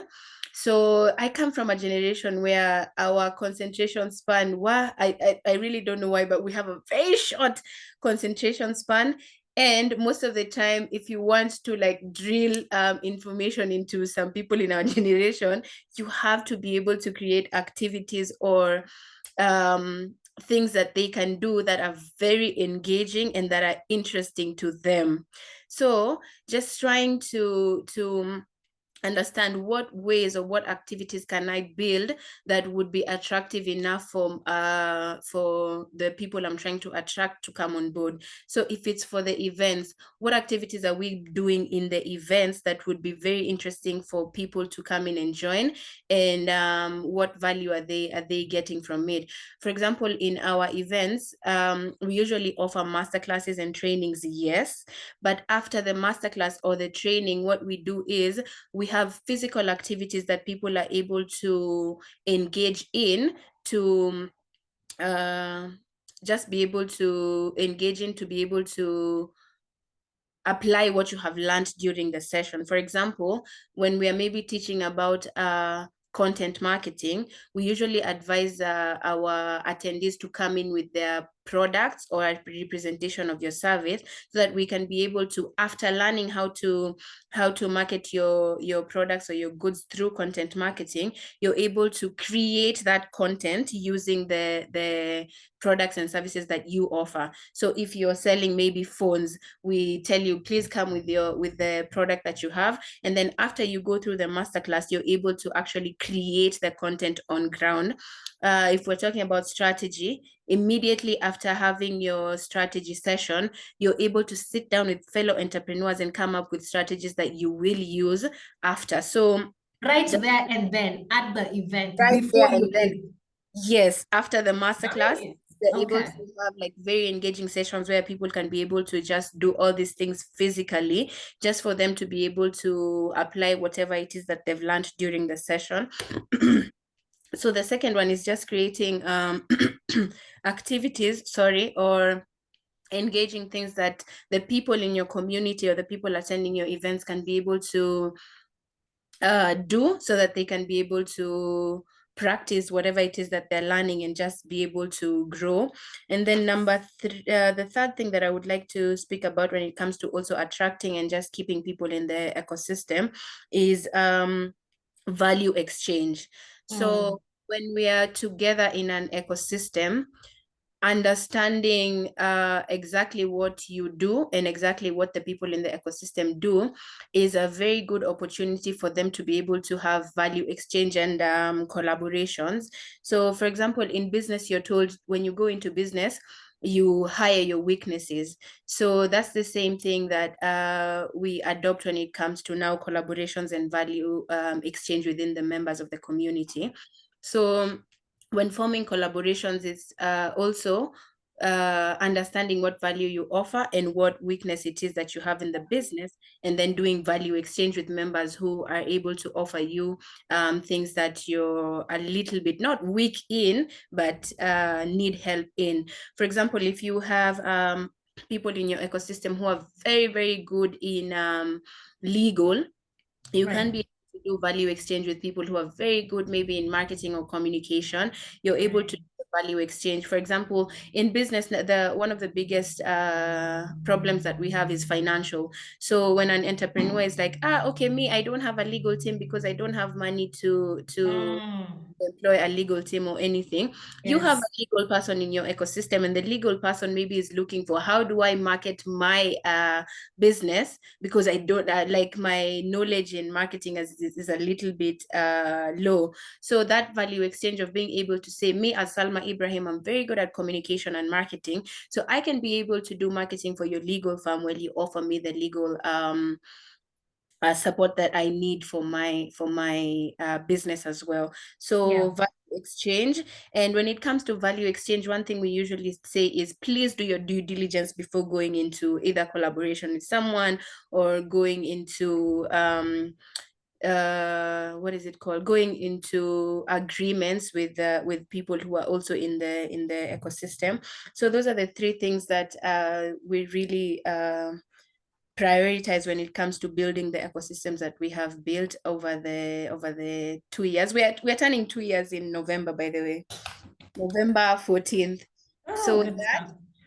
so I come from a generation where our concentration span, I really don't know why, but we have a very short concentration span. And most of the time, if you want to drill information into some people in our generation, you have to be able to create activities or things that they can do that are very engaging and that are interesting to them. So just trying to understand what ways or what activities can I build that would be attractive enough for the people I'm trying to attract to come on board. So if it's for the events, what activities are we doing in the events that would be very interesting for people to come in and join, and what value are they getting from it? For example, in our events, we usually offer masterclasses and trainings, yes, but after the masterclass or the training, what we do is we have physical activities that people are able to engage in to just be able to engage in, to be able to apply what you have learned during the session. For example, when we are maybe teaching about content marketing, we usually advise our attendees to come in with their products or a representation of your service, so that we can be able to, after learning how to market your products or your goods through content marketing, you're able to create that content using the products and services that you offer. So if you're selling maybe phones, we tell you, please come with the product that you have, and then after you go through the masterclass, you're able to actually create the content on ground. If we're talking about strategy, immediately after having your strategy session, you're able to sit down with fellow entrepreneurs and come up with strategies that you will use after. So right there and then at the event, right before there you and then, leave. Yes, after the masterclass, Nice. they're able Okay. to have like very engaging sessions where people can be able to just do all these things physically, just for them to be able to apply whatever it is that they've learned during the session. So the second one is just creating activities, or engaging things that the people in your community or the people attending your events can be able to do, so that they can be able to practice whatever it is that they're learning and just be able to grow. And then the third thing that I would like to speak about when it comes to also attracting and just keeping people in the ecosystem is value exchange. So when we are together in an ecosystem, understanding exactly what you do and exactly what the people in the ecosystem do is a very good opportunity for them to be able to have value exchange and collaborations. So for example, in business, you're told when you go into business, you hire your weaknesses. So that's the same thing that we adopt when it comes to now collaborations and value exchange within the members of the community. So when forming collaborations, it's also understanding what value you offer and what weakness it is that you have in the business, and then doing value exchange with members who are able to offer you things that you're a little bit not weak in, but need help in. For example, if you have people in your ecosystem who are very, very good in legal, you can be to do value exchange with people who are very good maybe in marketing or communication. You're able to do value exchange. For example, in business, one of the biggest problems that we have is financial. So when an entrepreneur is like, okay, me, I don't have a legal team because I don't have money to employ a legal team or anything. You have a legal person in your ecosystem, and the legal person maybe is looking for, how do I market my business, because I don't like my knowledge in marketing is a little bit low. So that value exchange of being able to say, me as Salma Ibrahim, I'm very good at communication and marketing, so I can be able to do marketing for your legal firm while you offer me the legal support that I need for my business as well. So value exchange. And when it comes to value exchange, one thing we usually say is, please do your due diligence before going into either collaboration with someone or going into what is it called, going into agreements with people who are also in the ecosystem. So those are the three things that we really prioritize when it comes to building the ecosystems that we have built over the 2 years. We're turning 2 years in November, by the way, November 14th. So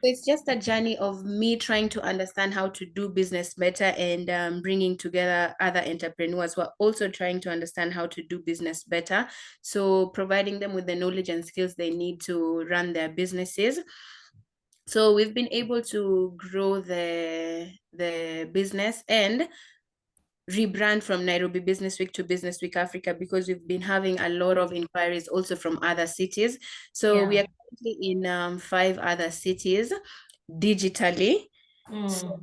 it's just a journey of me trying to understand how to do business better, and bringing together other entrepreneurs who are also trying to understand how to do business better. So providing them with the knowledge and skills they need to run their businesses. So we've been able to grow the business, and rebrand from Nairobi Business Week to Business Week Africa, because we've been having a lot of inquiries also from other cities. So we are currently in 5 other cities digitally. So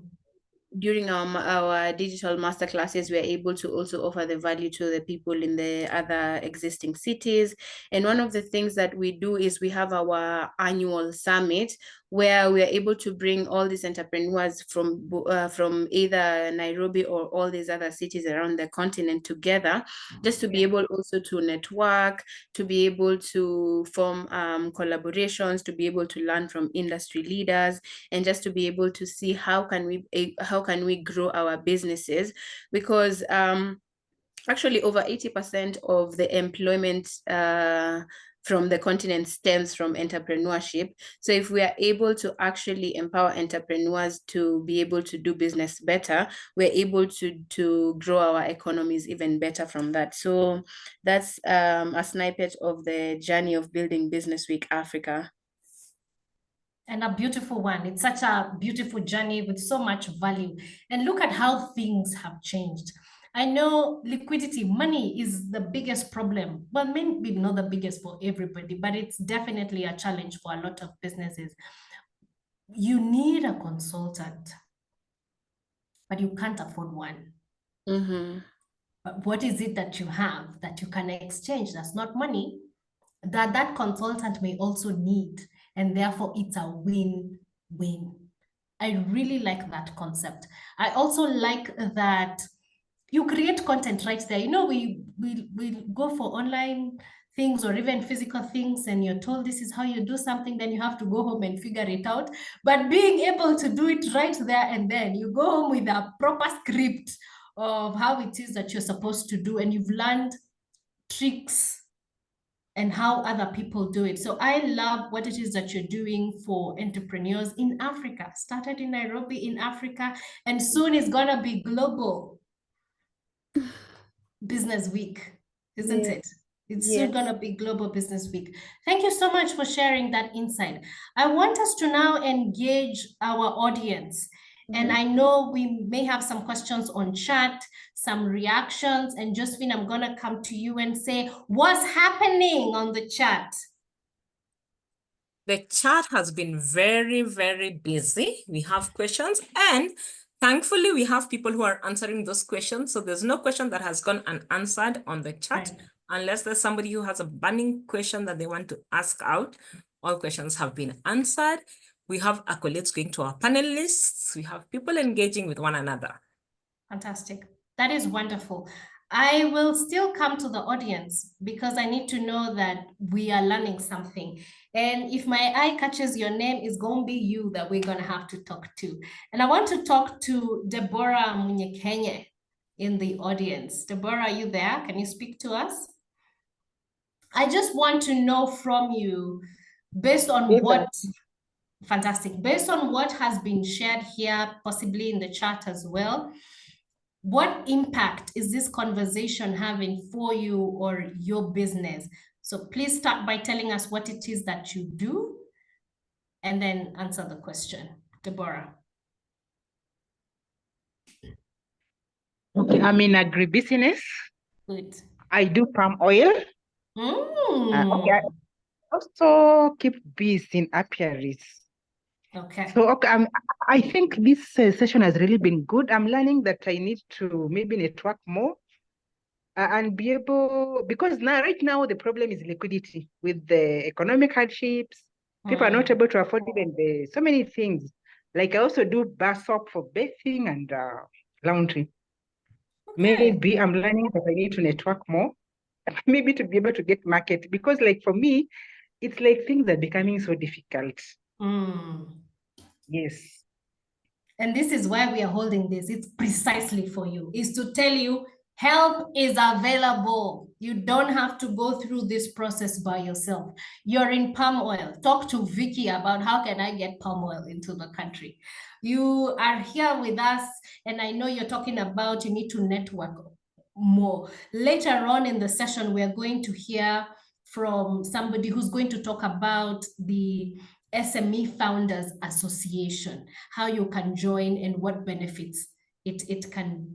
during our digital masterclasses, we are able to also offer the value to the people in the other existing cities. And one of the things that we do is we have our annual summit, where we are able to bring all these entrepreneurs from either Nairobi or all these other cities around the continent together, just to be able also to network, to be able to form collaborations, to be able to learn from industry leaders, and just to be able to see how can we grow our businesses, because actually over 80% of the employment from the continent stems from entrepreneurship. So if we are able to actually empower entrepreneurs to be able to do business better, we're able to grow our economies even better from that. So that's a snippet of the journey of building Business Week Africa. And a beautiful one. It's such a beautiful journey with so much value. And look at how things have changed. I know liquidity, money is the biggest problem. Well, maybe not the biggest for everybody, but it's definitely a challenge for a lot of businesses. You need a consultant, but you can't afford one. But what is it that you have that you can exchange? That's not money, that consultant may also need, and therefore it's a win-win. I really like that concept. I also like that you create content right there. You know, we go for online things or even physical things, and you're told this is how you do something, then you have to go home and figure it out. But being able to do it right there and then, you go home with a proper script of how it is that you're supposed to do, and you've learned tricks and how other people do it. So I love what it is that you're doing for entrepreneurs in Africa. Started in Nairobi in Africa, and soon it's gonna be global Business Week, isn't it? It's soon gonna be Global Business Week. Thank you so much for sharing that insight. I want us to now engage our audience. And I know we may have some questions on chat, some reactions, and Josephine, I'm gonna come to you and say, what's happening on the chat? The chat has been very, very busy. We have questions, and thankfully we have people who are answering those questions. So there's no question that has gone unanswered on the chat, unless there's somebody who has a burning question that they want to ask out. All questions have been answered. We have accolades going to our panelists. We have people engaging with one another. Fantastic. That is wonderful. I will still come to the audience because I need to know that we are learning something. And if my eye catches your name, it's going to be you that we're going to have to talk to. And I want to talk to Deborah Munyekenye in the audience. Deborah, are you there? Can you speak to us? I just want to know from you, based on what... Fantastic. Based on what has been shared here, possibly in the chat as well, what impact is this conversation having for you or your business? So please start by telling us what it is that you do, and then answer the question. Deborah. Okay, I'm in agribusiness. Good. I do palm oil. Okay, I also keep bees in apiaries. Okay. So okay, I think this session has really been good. I'm learning that I need to maybe network more and be able, because now right now the problem is liquidity with the economic hardships. People are not able to afford even so many things. Like I also do bar soap for bathing and laundry. Okay. Maybe I'm learning that I need to network more, maybe to be able to get market, because like for me, it's like things are becoming so difficult. Yes. And this is why we are holding this. It's precisely for you, is to tell you help is available. You don't have to go through this process by yourself. You're in palm oil. Talk to Vicky about how can I get palm oil into the country. You are here with us, and I know you're talking about you need to network more. Later on in the session, we are going to hear from somebody who's going to talk about the SME Founders Association, how you can join and what benefits it can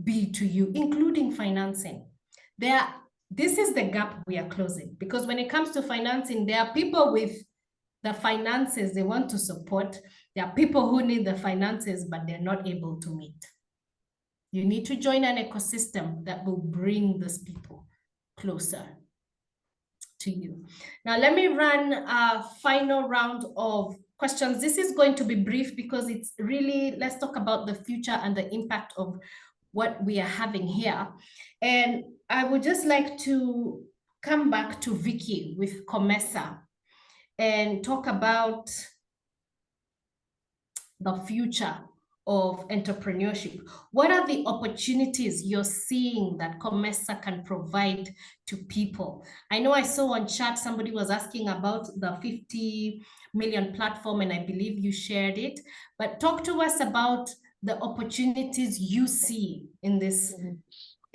be to you, including financing. This is the gap we are closing, because when it comes to financing, there are people with the finances they want to support. There are people who need the finances, but they're not able to meet. You need to join an ecosystem that will bring those people closer to you. Now, let me run a final round of questions. This is going to be brief because it's really, let's talk about the future and the impact of what we are having here. And I would just like to come back to Vicky with COMESA and talk about the future of entrepreneurship. What are the opportunities you're seeing that COMESA can provide to people? I know I saw on chat somebody was asking about the 50 million platform, and I believe you shared it, but talk to us about the opportunities you see in this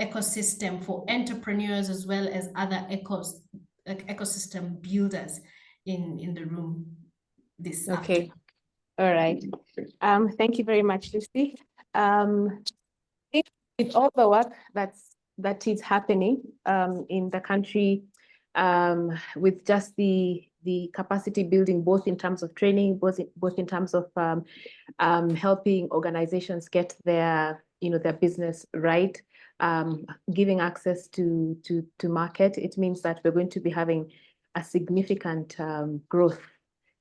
ecosystem for entrepreneurs as well as other ecosystem builders in the room this afternoon. Okay. All right. Thank you very much, Lucy. With all the work that is happening in the country, with just the capacity building, both in terms of training, both in terms of helping organizations get their their business right, giving access to market, it means that we're going to be having a significant growth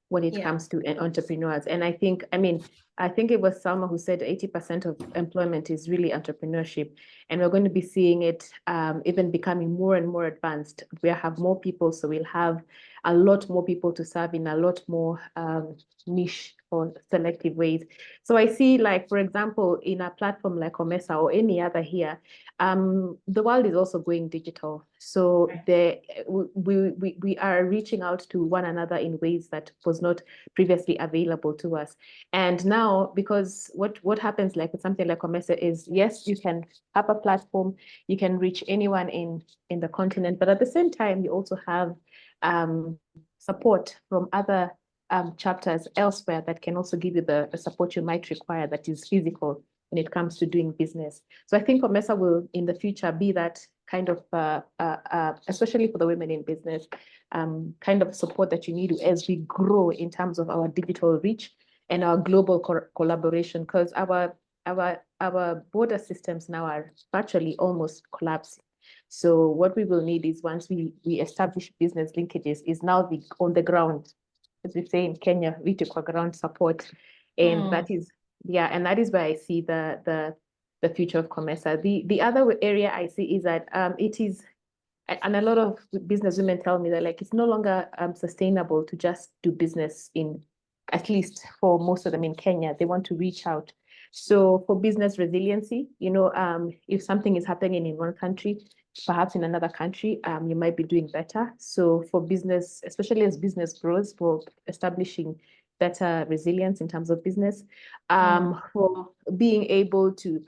when it comes to entrepreneurs. And I think it was Salma who said 80% of employment is really entrepreneurship. And we're going to be seeing it even becoming more and more advanced. We'll have more people, so we'll have a lot more people to serve in a lot more niche or selective ways. So I see, like, for example, in a platform like COMESA or any other here, the world is also going digital. So we are reaching out to one another in ways that was not previously available to us. And now, because what happens like with something like COMESA is, yes, you can have a platform, you can reach anyone in the continent, but at the same time, you also have support from other chapters elsewhere that can also give you the support you might require that is physical when it comes to doing business. So I think COMESA will in the future be that kind of, especially for the women in business, kind of support that you need as we grow in terms of our digital reach and our global collaboration, because our border systems now are virtually almost collapsing. So what we will need is, once we establish business linkages, is now the on the ground, as we say in Kenya, vitu ground support. And that is, and that is where I see the future of COMESA. The other area I see is that it is, and a lot of business women tell me that, like, it's no longer sustainable to just do business in, at least for most of them in Kenya, they want to reach out. So for business resiliency, if something is happening in one country, perhaps in another country, you might be doing better. So for business, especially as business grows, for establishing better resilience in terms of business, for being able to,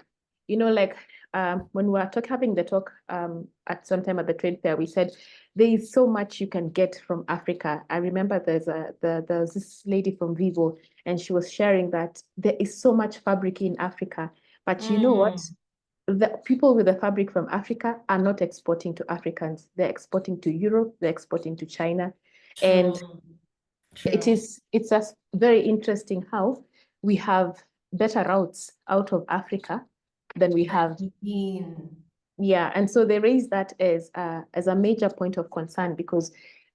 when we were having the talk at some time at the trade fair, we said there is so much you can get from Africa. I remember there's this lady from Vivo, and she was sharing that there is so much fabric in Africa, but you know what? The people with the fabric from Africa are not exporting to Africans. They're exporting to Europe, they're exporting to China. And it's just very interesting how we have better routes out of Africa than we have. Yeah, and so they raise that as a major point of concern, because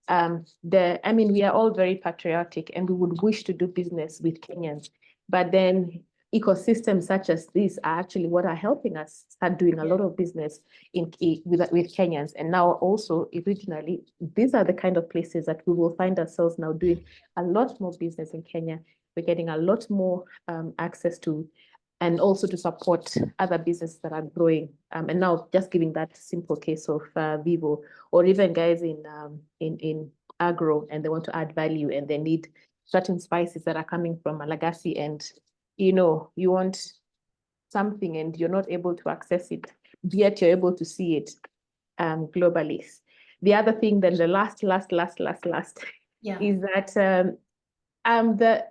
we are all very patriotic and we would wish to do business with Kenyans, but then ecosystems such as this are actually what are helping us start doing a lot of business with Kenyans. And now also originally, these are the kind of places that we will find ourselves now doing a lot more business in Kenya. We're getting a lot more access to, and also to support other businesses that are growing. And now just giving that simple case of Vivo, or even guys in agro, and they want to add value and they need certain spices that are coming from Malagasy, and you want something and you're not able to access it, yet you're able to see it globally. The other thing, then the last is that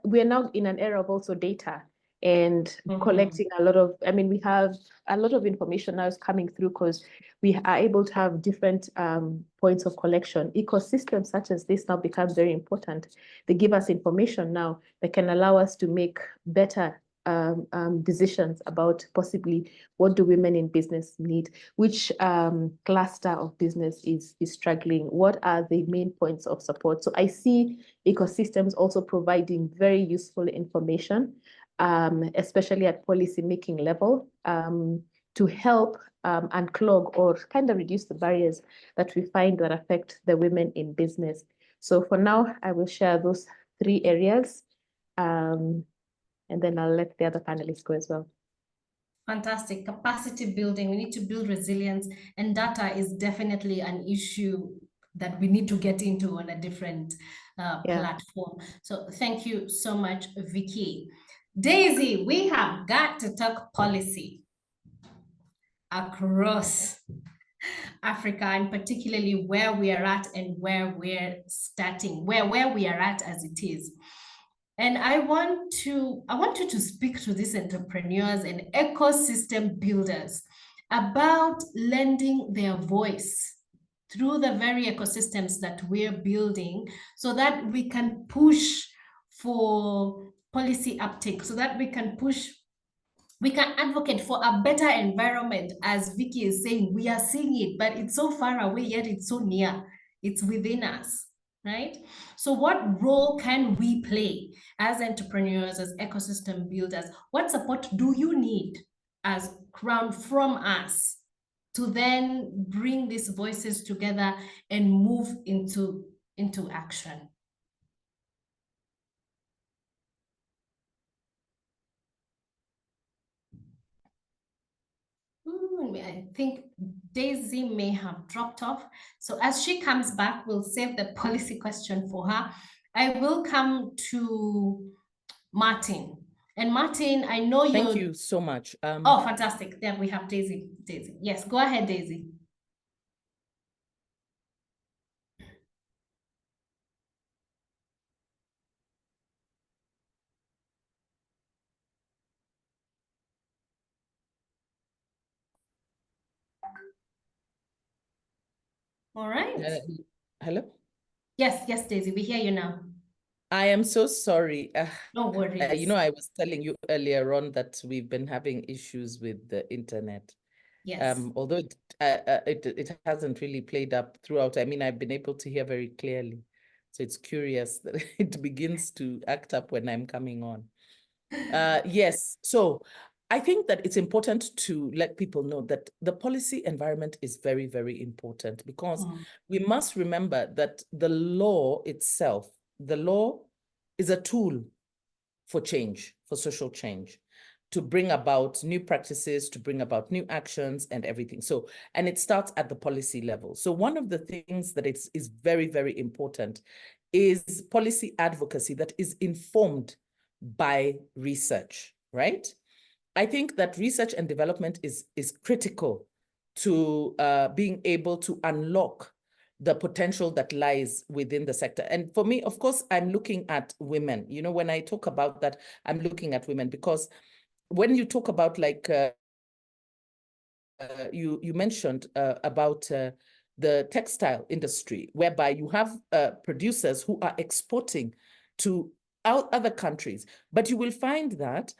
we're now in an era of also data. and collecting a lot of, I mean, we have a lot of information now is coming through because we are able to have different points of collection. Ecosystems such as this now become very important. They give us information now that can allow us to make better decisions about possibly what do women in business need, which cluster of business is struggling, what are the main points of support. So I see ecosystems also providing very useful information, especially at policy making level, to help unclog or kind of reduce the barriers that we find that affect the women in business. So for now, I will share those 3 areas. And then I'll let the other panelists go as well. Fantastic. Capacity building. We need to build resilience, and data is definitely an issue that we need to get into on a different platform. So thank you so much, Vicky. Daisy, we have got to talk policy across Africa, and particularly where we are at and where we're starting, where we are at as it is. And I want you to speak to these entrepreneurs and ecosystem builders about lending their voice through the very ecosystems that we're building, so that we can push for policy uptake, so that we can advocate for a better environment. As Vicky is saying, we are seeing it, but it's so far away, yet it's so near. It's within us. Right? So what role can we play as entrepreneurs, as ecosystem builders? What support do you need as Crown from us to then bring these voices together and move into action? I think Daisy may have dropped off. So as she comes back, we'll save the policy question for her. I will come to Martin. And Martin, I know you. Thank you so much. Oh, fantastic. There we have Daisy. Daisy. Yes, go ahead, Daisy. All right. Hello? Yes, Daisy, we hear you now. I am so sorry. No worries. You know, I was telling you earlier on that we've been having issues with the internet. Yes. Although it hasn't really played up throughout. I mean, I've been able to hear very clearly. So it's curious that it begins to act up when I'm coming on. Yes, so I think that it's important to let people know that the policy environment is very, very important, because we must remember that the law itself, the law is a tool for change, for social change, to bring about new practices, to bring about new actions and everything. So, and it starts at the policy level. So one of the things that is very, very important is policy advocacy that is informed by research, right? I think that research and development is critical to being able to unlock the potential that lies within the sector. And for me, of course, I'm looking at women. You know, when I talk about that, I'm looking at women, because when you talk about, like, you mentioned about the textile industry, whereby you have producers who are exporting to other countries, but you will find that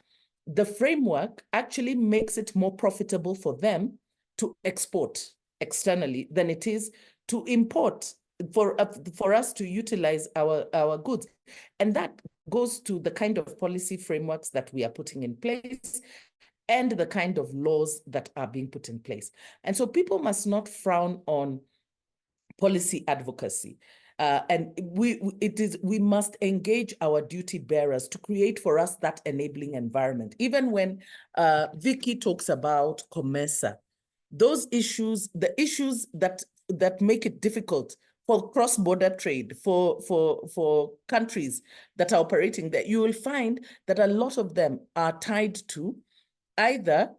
the framework actually makes it more profitable for them to export externally than it is to import for us to utilize our goods. And that goes to the kind of policy frameworks that we are putting in place and the kind of laws that are being put in place. And so people must not frown on policy advocacy. And we must engage our duty bearers to create for us that enabling environment. Even when Vicky talks about COMESA, those issues, the issues that make it difficult for cross-border trade, for countries that are operating there, you will find that a lot of them are tied to either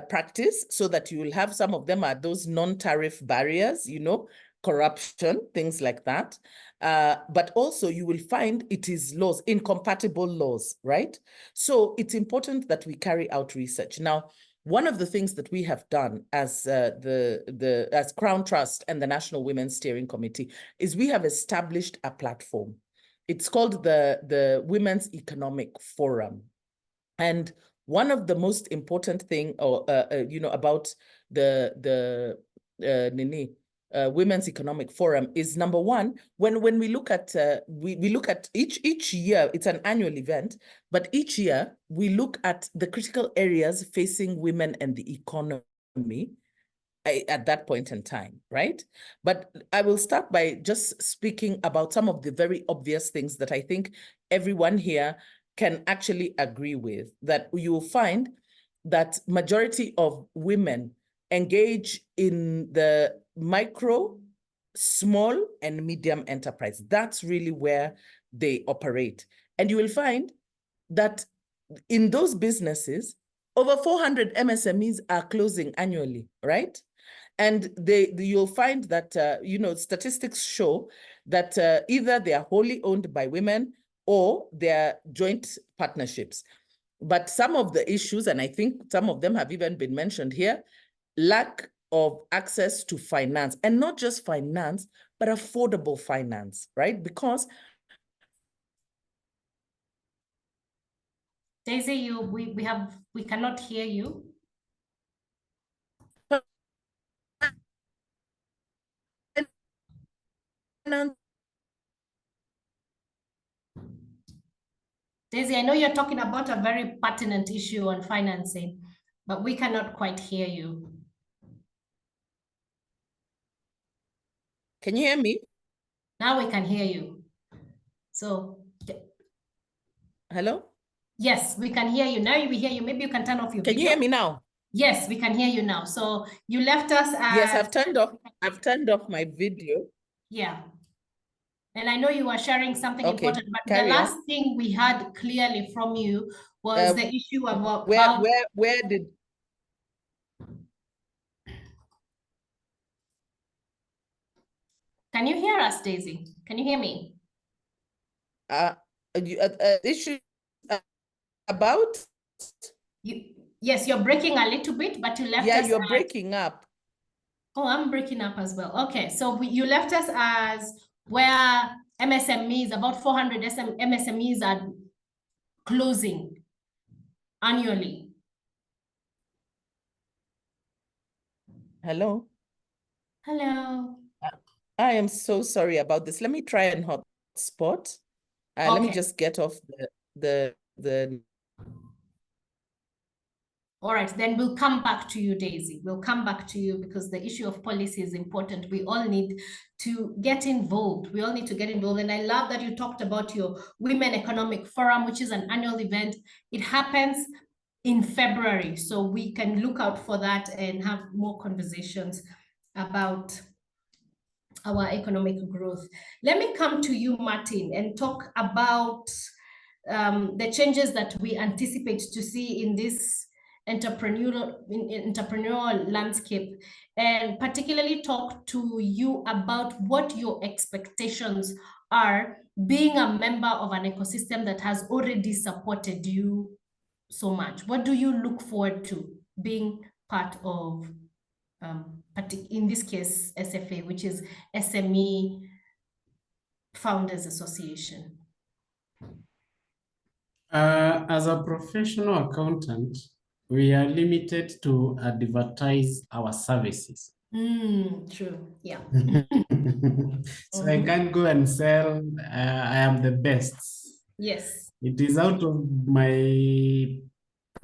practice, so that you will have some of them are those non-tariff barriers, you know, corruption, things like that. But also you will find it is laws, incompatible laws, right? So it's important that we carry out research. Now, one of the things that we have done as as Crown Trust and the National Women's Steering Committee is we have established a platform. It's called the Women's Economic Forum. And one of the most important thing, about the Women's Economic Forum is, number one, when we look at we look at each year, it's an annual event, but each year we look at the critical areas facing women and the economy at that point in time, right? But I will start by just speaking about some of the very obvious things that I think everyone here can actually agree with, that you will find that majority of women engage in the micro, small, and medium enterprise. That's really where they operate. And you will find that in those businesses, over 400 MSMEs are closing annually, right? And you'll find that, statistics show that either they are wholly owned by women or they're joint partnerships. But some of the issues, and I think some of them have even been mentioned here, lack of access to finance, and not just finance, but affordable finance, right? Because Daisy, we cannot hear you. Daisy, I know you're talking about a very pertinent issue on financing, but we cannot quite hear you. Can you hear me? Now we can hear you. So, hello? Yes, we can hear you. Now we hear you. Maybe you can turn off your video. Can you hear me now? Yes, we can hear you now. So you left us as... Yes, I've turned off my video. Yeah. And I know you were sharing something Okay, important, but the last thing we heard clearly from you was the issue about... Where did... Can you hear us, Daisy? Can you hear me? Issue about... Yes, you're breaking a little bit, but you left us... Yeah, you're breaking up. Oh, I'm breaking up as well. Okay, so you left us as where MSMEs, about 400 MSMEs are closing annually. Hello? Hello. I am so sorry about this. Let me try and hotspot. Okay. Let me just get off the... All right, then we'll come back to you, Daisy. We'll come back to you because the issue of policy is important. We all need to get involved. We all need to get involved. And I love that you talked about your Women Economic Forum, which is an annual event. It happens in February, so we can look out for that and have more conversations about our economic growth. Let me come to you, Martin, and talk about the changes that we anticipate to see in this entrepreneurial landscape, and particularly talk to you about what your expectations are being a member of an ecosystem that has already supported you so much. What do you look forward to being part of, in this case, SFA, which is SME Founders Association? As a professional accountant, we are limited to advertise our services. True, yeah. So I can't go and sell, I am the best. Yes. It is out of my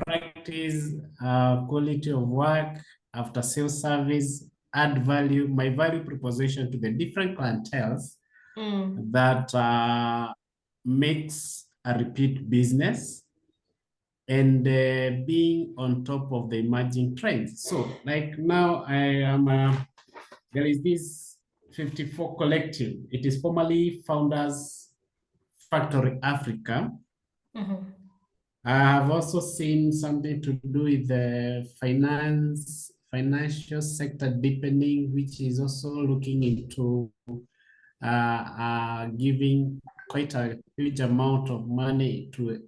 practice, quality of work, after sales service, add value, my value proposition to the different clienteles that makes a repeat business, and being on top of the emerging trends. So like now I am, there is this 54 collective. It is formerly Founders Factory Africa. I have also seen something to do with the finance financial sector deepening, which is also looking into giving quite a huge amount of money to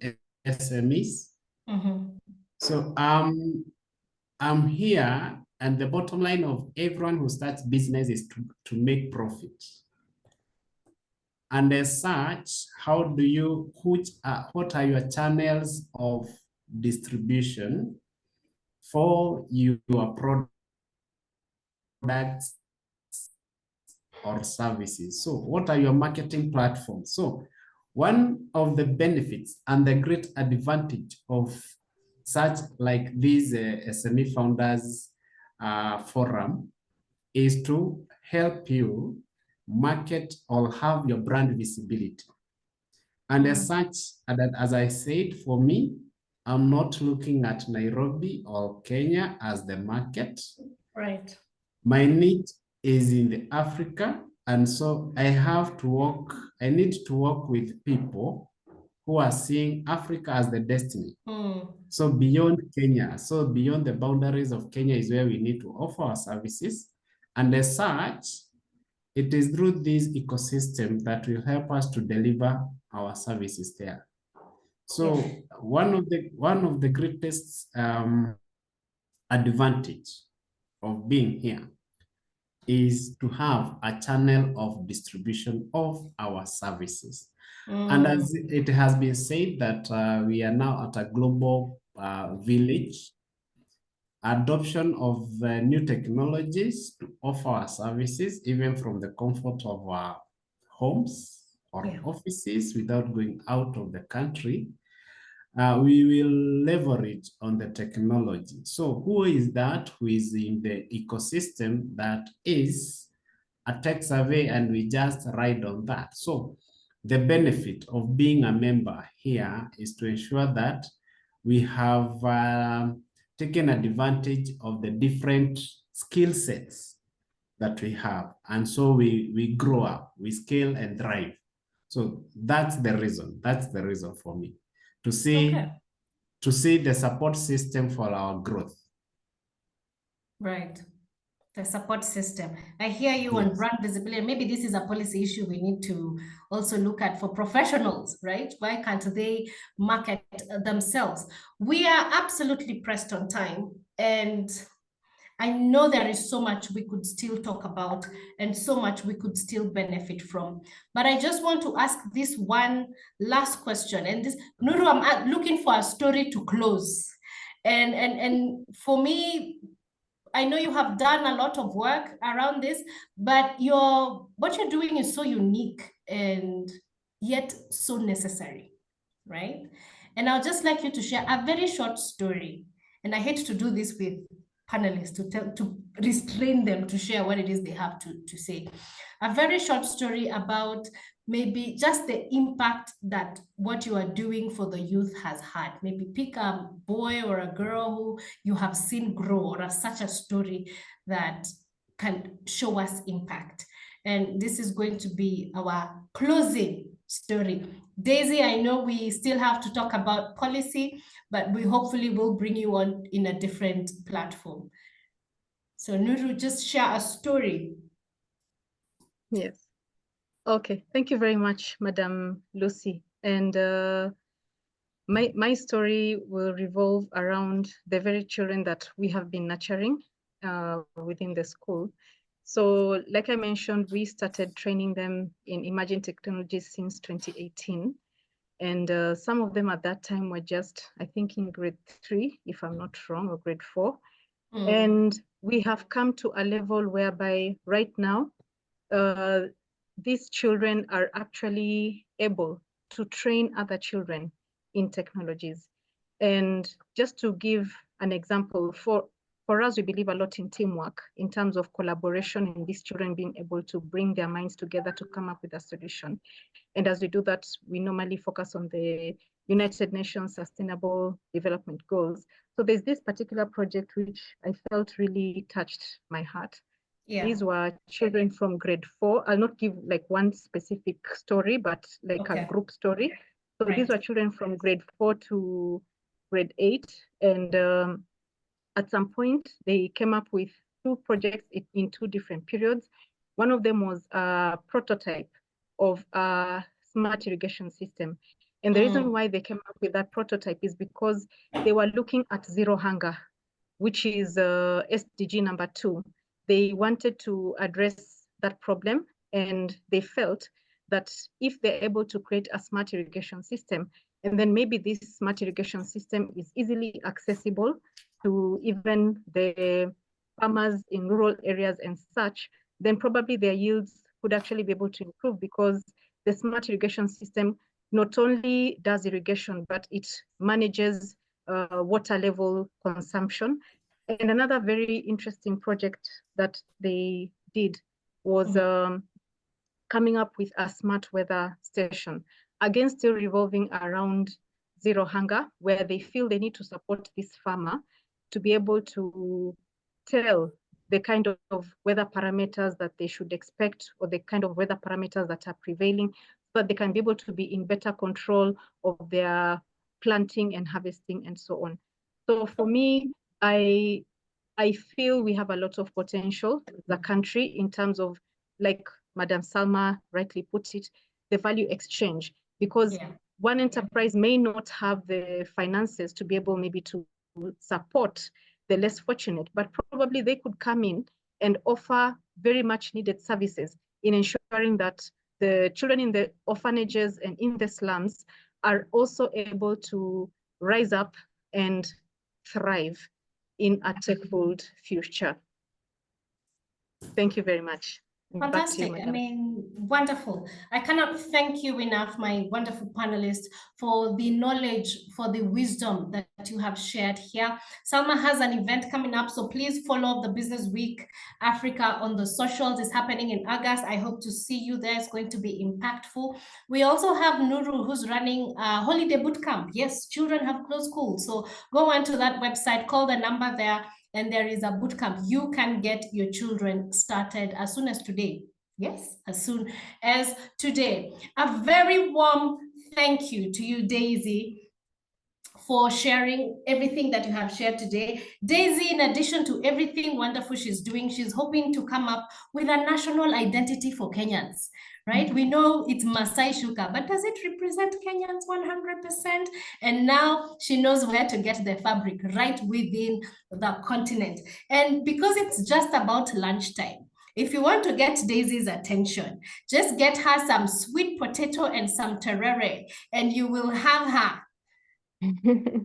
SMEs. So I'm here, and the bottom line of everyone who starts business is to make profit. And as such, what are your channels of distribution for your products or services? So what are your marketing platforms? So one of the benefits and the great advantage of such like these SME Founders Forum is to help you market or have your brand visibility. And as such, as I said, for me, I'm not looking at Nairobi or Kenya as the market. Right. My need is in the Africa. And so I need to work with people who are seeing Africa as the destiny. So beyond Kenya, so beyond the boundaries of Kenya is where we need to offer our services. And as such, it is through this ecosystem that will help us to deliver our services there. So one of the greatest advantage of being here is to have a channel of distribution of our services. And as it has been said that we are now at a global village, adoption of new technologies to offer our services, even from the comfort of our homes or offices without going out of the country, we will leverage on the technology. So who is that who is in the ecosystem that is a tech survey and we just ride on that? So the benefit of being a member here is to ensure that we have taken advantage of the different skill sets that we have. And so we grow up, we scale and thrive. So that's the reason for me to see the support system for our growth. Right. The support system. I hear you on brand visibility. Maybe this is a policy issue we need to also look at for professionals, right? Why can't they market themselves? We are absolutely pressed on time, and I know there is so much we could still talk about and so much we could still benefit from. But I just want to ask this one last question. And this, Nuru, I'm looking for a story to close. And for me, I know you have done a lot of work around this, but what you're doing is so unique and yet so necessary, right? And I'd just like you to share a very short story. And I hate to do this with panelists, to restrain them to share what it is they have to say. A very short story about maybe just the impact that what you are doing for the youth has had. Maybe pick a boy or a girl who you have seen grow, or such a story that can show us impact. And this is going to be our closing story. Daisy, I know we still have to talk about policy, but we hopefully will bring you on in a different platform. So Nuru, just share a story. Yes. Okay, thank you very much, Madam Lucy. And my story will revolve around the very children that we have been nurturing within the school. So like I mentioned, we started training them in emerging technologies since 2018. And some of them at that time were just, I think, in grade 3, if I'm not wrong, or grade 4. And we have come to a level whereby right now, these children are actually able to train other children in technologies. And just to give an example, for us, we believe a lot in teamwork in terms of collaboration and these children being able to bring their minds together to come up with a solution. And as we do that, we normally focus on the United Nations Sustainable Development Goals. So there's this particular project which I felt really touched my heart. Yeah. These were children from grade 4. I'll not give like one specific story, but like a group story. So these were children from grade 4 to grade 8. And at some point, they came up with 2 projects in 2 different periods. One of them was a prototype of a smart irrigation system. And the reason why they came up with that prototype is because they were looking at zero hunger, which is SDG number 2. They wanted to address that problem, and they felt that if they're able to create a smart irrigation system, and then maybe this smart irrigation system is easily accessible to even the farmers in rural areas and such, then probably their yields could actually be able to improve, because the smart irrigation system not only does irrigation, but it manages water level consumption. And another very interesting project that they did was coming up with a smart weather station, again still revolving around zero hunger, where they feel they need to support this farmer to be able to tell the kind of weather parameters that they should expect, or the kind of weather parameters that are prevailing, so that they can be able to be in better control of their planting and harvesting and so on. So for me, I feel we have a lot of potential as a country in terms of, like Madam Salma rightly put it, the value exchange, because one enterprise may not have the finances to be able maybe to support the less fortunate, but probably they could come in and offer very much needed services in ensuring that the children in the orphanages and in the slums are also able to rise up and thrive in a tech-forward future. Thank you very much. Fantastic. I mean, wonderful. I cannot thank you enough, my wonderful panelists, for the knowledge, for the wisdom that you have shared here. Salma has an event coming up, so please follow the Business Week Africa on the socials. It's happening in August. I hope to see you there. It's going to be impactful. We also have Nuru, who's running a holiday boot camp. Yes, children have closed school, so go onto that website, call the number there, and there is a boot camp. You can get your children started as soon as today. Yes, as soon as today. A very warm thank you to you, Daisy, for sharing everything that you have shared today. Daisy, in addition to everything wonderful she's doing, she's hoping to come up with a national identity for Kenyans, right? We know it's Masai Shuka, but does it represent Kenyans 100%? And now she knows where to get the fabric right within the continent. And because it's just about lunchtime, if you want to get Daisy's attention, just get her some sweet potato and some terere, and you will have her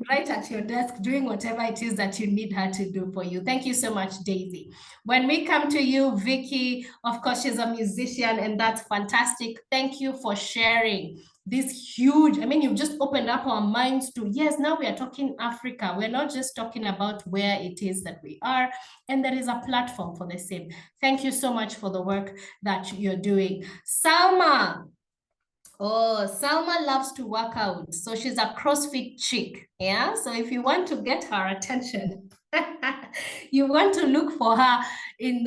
right at your desk doing whatever it is that you need her to do for you. Thank you so much, Daisy. When we come to you, Vicky, of course, she's a musician, and that's fantastic. Thank you for sharing this huge, I mean, you've just opened up our minds to, yes, now we are talking Africa. We're not just talking about where it is that we are, and there is a platform for the same. Thank you so much for the work that you're doing. Salma. Oh, Salma loves to work out. So she's a CrossFit chick. Yeah. So if you want to get her attention, you want to look for her on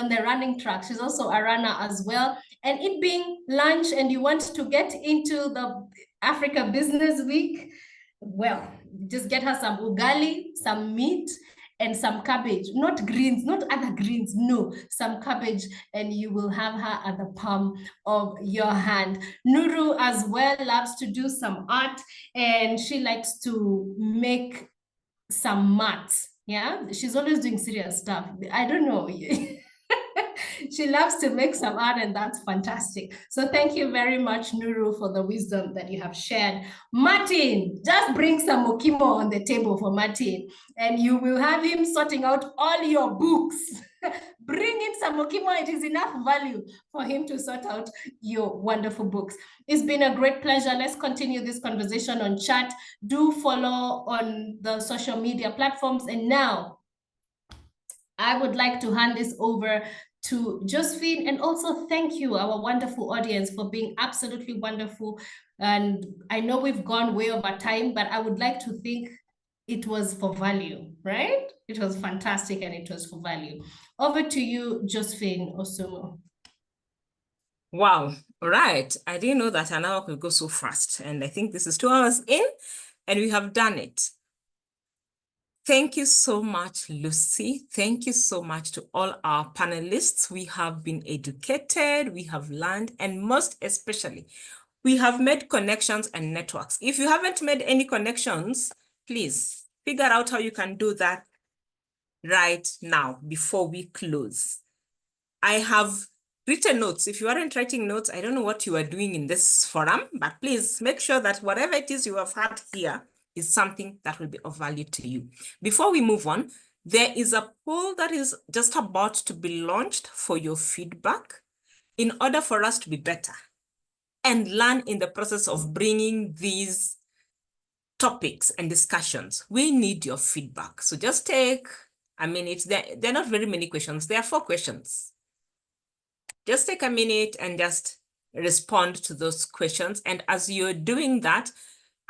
the running track. She's also a runner as well. And it being lunch and you want to get into the Africa Business Week, well, just get her some ugali, some meat, and some cabbage, not greens, not other greens, no, some cabbage, and you will have her at the palm of your hand. Nuru as well loves to do some art, and she likes to make some mats. Yeah, she's always doing serious stuff. I don't know. She loves to make some art, and that's fantastic. So thank you very much, Nuru, for the wisdom that you have shared. Martin, just bring some mokimo on the table for Martin, and you will have him sorting out all your books. Bring in some mokimo. It is enough value for him to sort out your wonderful books. It's been a great pleasure. Let's continue this conversation on chat. Do follow on the social media platforms. And now I would like to hand this over to Josephine, and also thank you, our wonderful audience, for being absolutely wonderful. And I know we've gone way over time, but I would like to think it was for value, right? It was fantastic, and it was for value. Over to you, Josephine Osumo. Wow. All right. I didn't know that an hour could go so fast. And I think this is 2 hours in, and we have done it. Thank you so much, Lucy. Thank you so much to all our panelists. We have been educated, we have learned, and most especially, we have made connections and networks. If you haven't made any connections, please figure out how you can do that right now before we close. I have written notes. If you aren't writing notes, I don't know what you are doing in this forum, but please make sure that whatever it is you have had here is something that will be of value to you. Before we move on, there is a poll that is just about to be launched for your feedback in order for us to be better and learn in the process of bringing these topics and discussions. We need your feedback. So just take a minute. There are not very many questions. There are 4 questions. Just take a minute and just respond to those questions. And as you're doing that,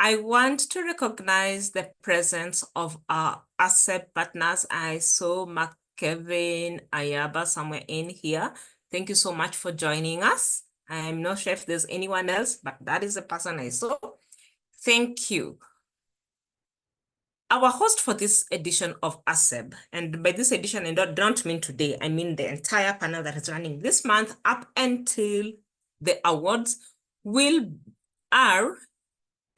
I want to recognize the presence of our ASEP partners. I saw Kevin Ayaba somewhere in here. Thank you so much for joining us. I'm not sure if there's anyone else, but that is the person I saw. Thank you. Our host for this edition of ASEB, and by this edition, I don't mean today, I mean the entire panel that is running this month up until the awards, are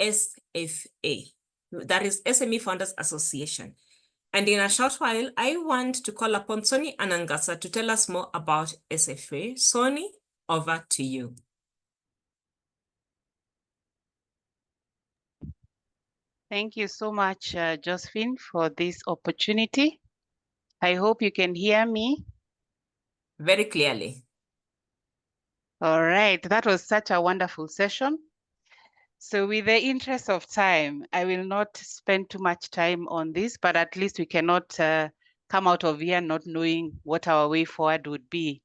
SFA, that is SME Founders Association. And in a short while, I want to call upon Soni Anangasa to tell us more about SFA. Soni, over to you. Thank you so much, Josephine, for this opportunity. I hope you can hear me. Very clearly. All right, that was such a wonderful session. So with the interest of time, I will not spend too much time on this, but at least we cannot come out of here not knowing what our way forward would be.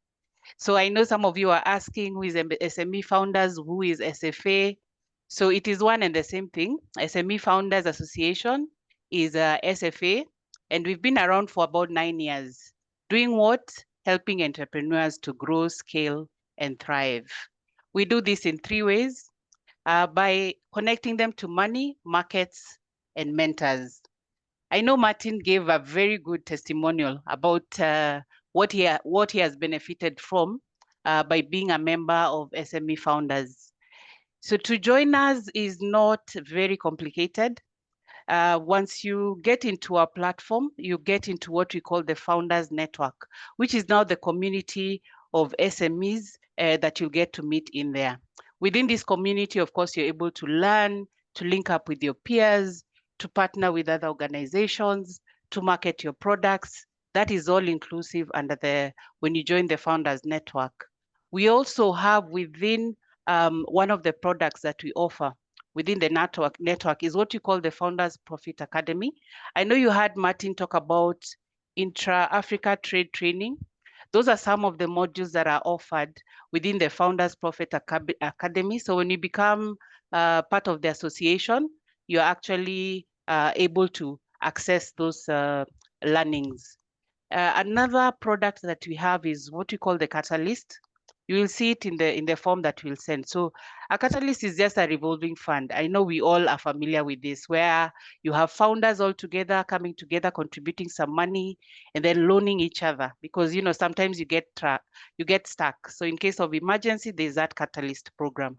So I know some of you are asking who is SME Founders, who is SFA? So it is one and the same thing. SME Founders Association is a SFA, and we've been around for about 9 years. Doing what? Helping entrepreneurs to grow, scale, and thrive. We do this in 3 ways. By connecting them to money, markets, and mentors. I know Martin gave a very good testimonial about what he has benefited from by being a member of SME Founders. So to join us is not very complicated. Once you get into our platform, you get into what we call the Founders Network, which is now the community of SMEs that you'll get to meet in there. Within this community, of course, you're able to learn, to link up with your peers, to partner with other organizations, to market your products. That is all inclusive under when you join the Founders Network. We also have within one of the products that we offer within the network is what you call the Founders Profit Academy. I know you heard Martin talk about intra-Africa trade training. Those are some of the modules that are offered within the Founders Profit Academy. So when you become part of the association, you're actually able to access those learnings. Another product that we have is what we call the Catalyst. You will see it in the form that we'll send. So a Catalyst is just a revolving fund. I know we all are familiar with this, where you have founders all together, coming together, contributing some money, and then loaning each other. Because sometimes you get stuck. So in case of emergency, there's that Catalyst program.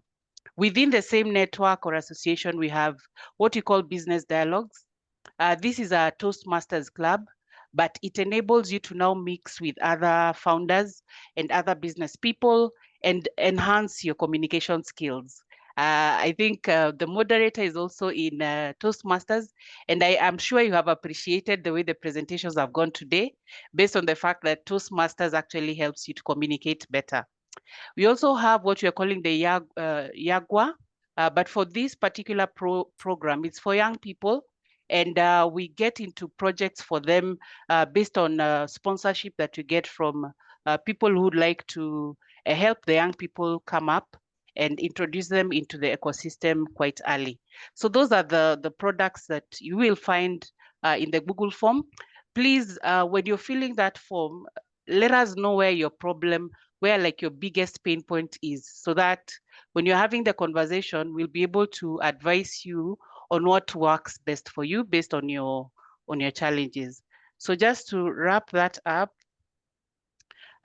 Within the same network or association, we have what we call business dialogues. This is a Toastmasters club, but it enables you to now mix with other founders and other business people and enhance your communication skills. I think the moderator is also in Toastmasters, and I am sure you have appreciated the way the presentations have gone today, based on the fact that Toastmasters actually helps you to communicate better. We also have what we are calling the YAGWA, but for this particular program, it's for young people. And we get into projects for them based on sponsorship that we get from people who would like to help the young people come up and introduce them into the ecosystem quite early. So those are the products that you will find in the Google form. Please, when you're filling that form, let us know where your biggest pain point is, so that when you're having the conversation, we'll be able to advise you on what works best for you based on your your challenges. So just to wrap that up,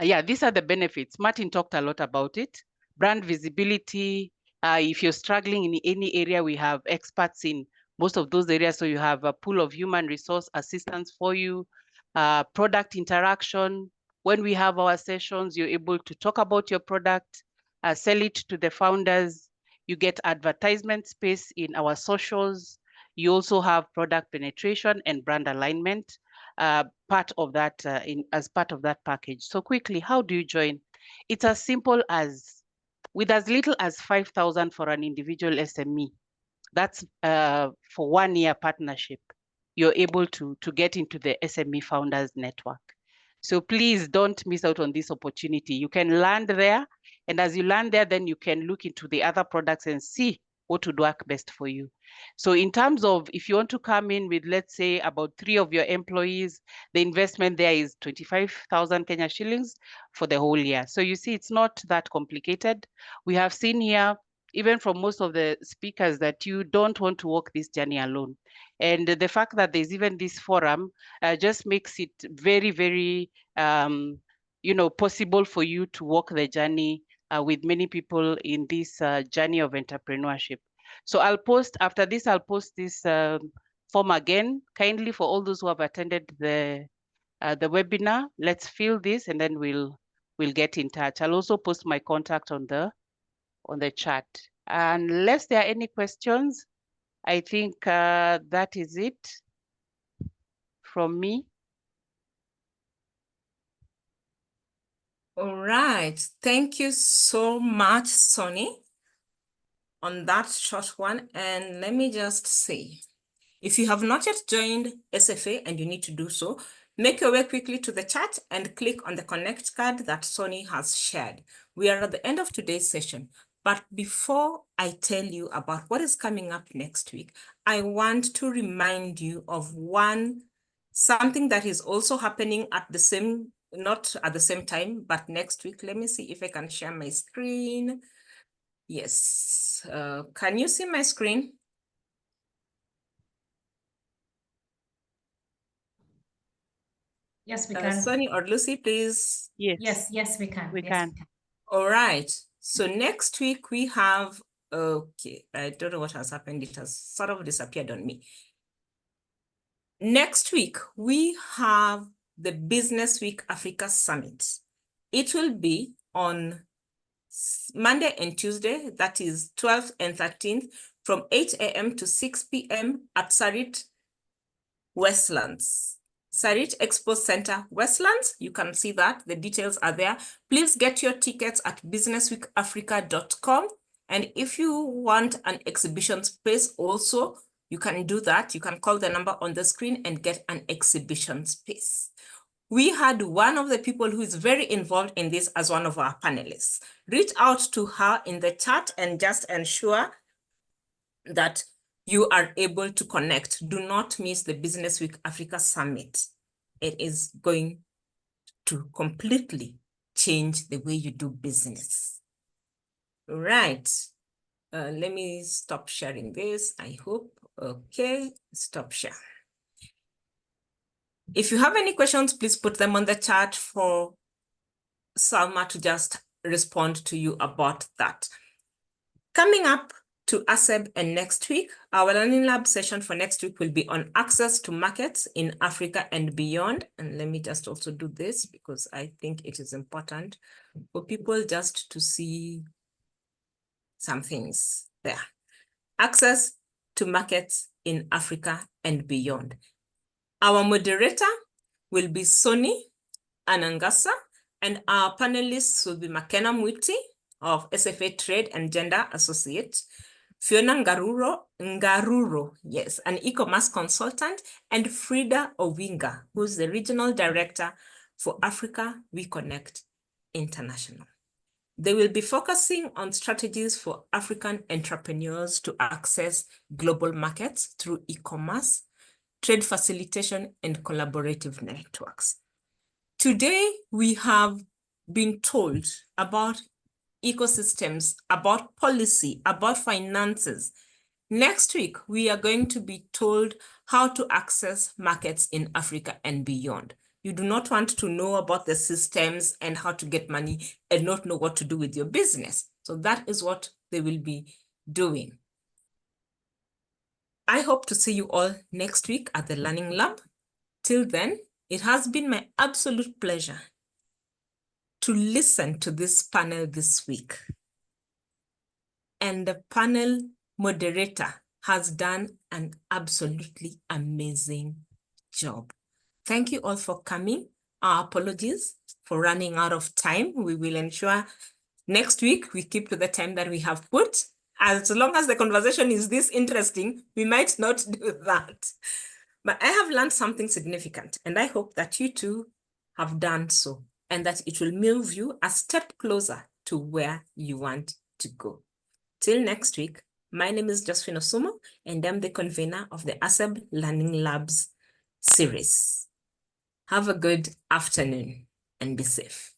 yeah, these are the benefits. Martin talked a lot about it. Brand visibility. If you're struggling in any area, we have experts in most of those areas. So you have a pool of human resource assistants for you. Product interaction. When we have our sessions, you're able to talk about your product, sell it to the founders. You get advertisement space in our socials. You also have product penetration and brand alignment. Part of that as part of that package. So quickly, how do you join? It's as simple as, with as little as 5,000 for an individual SME. That's for 1 year partnership. You're able to get into the SME Founders Network. So please don't miss out on this opportunity. You can land there, and as you land there, then you can look into the other products and see what would work best for you. So in terms of, if you want to come in with, let's say, about 3 of your employees, the investment there is 25,000 Kenya shillings for the whole year. So you see, it's not that complicated. We have seen here, even from most of the speakers, that you don't want to walk this journey alone. And the fact that there's even this forum just makes it very, very, possible for you to walk the journey with many people in this journey of entrepreneurship. So I'll post, after this, I'll post this form again, kindly for all those who have attended the webinar. Let's fill this and then we'll get in touch. I'll also post my contact on the chat. Unless there are any questions, I think that is it from me. All right. Thank you so much, Sonny, on that short one. And let me just say, if you have not yet joined SFA and you need to do so, make your way quickly to the chat and click on the connect card that Sonny has shared. We are at the end of today's session. But before I tell you about what is coming up next week, I want to remind you of something that is also happening at the same, not at the same time, but next week. Let me see if I can share my screen. Yes. Can you see my screen? Yes, we can. Sonny or Lucy, please. Yes. Yes, we can. We Yes, can. All right. So next week we have, okay, I don't know what has happened. It has sort of disappeared on me. Next week, we have the Business Week Africa Summit. It will be on Monday and Tuesday, that is 12th and 13th, from 8 a.m. to 6 p.m. at Sarit Westlands. Sarit Expo Center, Westlands. You can see that. The details are there. Please get your tickets at businessweekafrica.com. And if you want an exhibition space also, you can do that. You can call the number on the screen and get an exhibition space. We had one of the people who is very involved in this as one of our panelists. Reach out to her in the chat and just ensure that you are able to connect. Do not miss the Business Week Africa Summit. It is going to completely change the way you do business. Right. Let me stop sharing this, I hope. Okay, stop share. If you have any questions, please put them on the chat for Salma to just respond to you about that. Coming up to ASEB and next week, our Learning Lab session for next week will be on access to markets in Africa and beyond. And let me just also do this because I think it is important for people just to see some things there. Access to markets in Africa and beyond. Our moderator will be Sonny Anangasa, and our panelists will be Makena Mwiti of SFA Trade and Gender Associate, Fiona Ngaruro, yes, an e-commerce consultant, and Frida Owinga, who's the Regional Director for Africa We Connect International. They will be focusing on strategies for African entrepreneurs to access global markets through e-commerce, trade facilitation, and collaborative networks. Today, we have been told about ecosystems, about policy, about finances. Next week, we are going to be told how to access markets in Africa and beyond. You do not want to know about the systems and how to get money and not know what to do with your business. So that is what they will be doing. I hope to see you all next week at the Learning Lab. Till then, it has been my absolute pleasure to listen to this panel this week. And the panel moderator has done an absolutely amazing job. Thank you all for coming. Our apologies for running out of time. We will ensure next week we keep to the time that we have put. As long as the conversation is this interesting, we might not do that. But I have learned something significant, and I hope that you too have done so, and that it will move you a step closer to where you want to go. Till next week, my name is Josephine Osumo, and I'm the convener of the ASEB Learning Labs series. Have a good afternoon and be safe.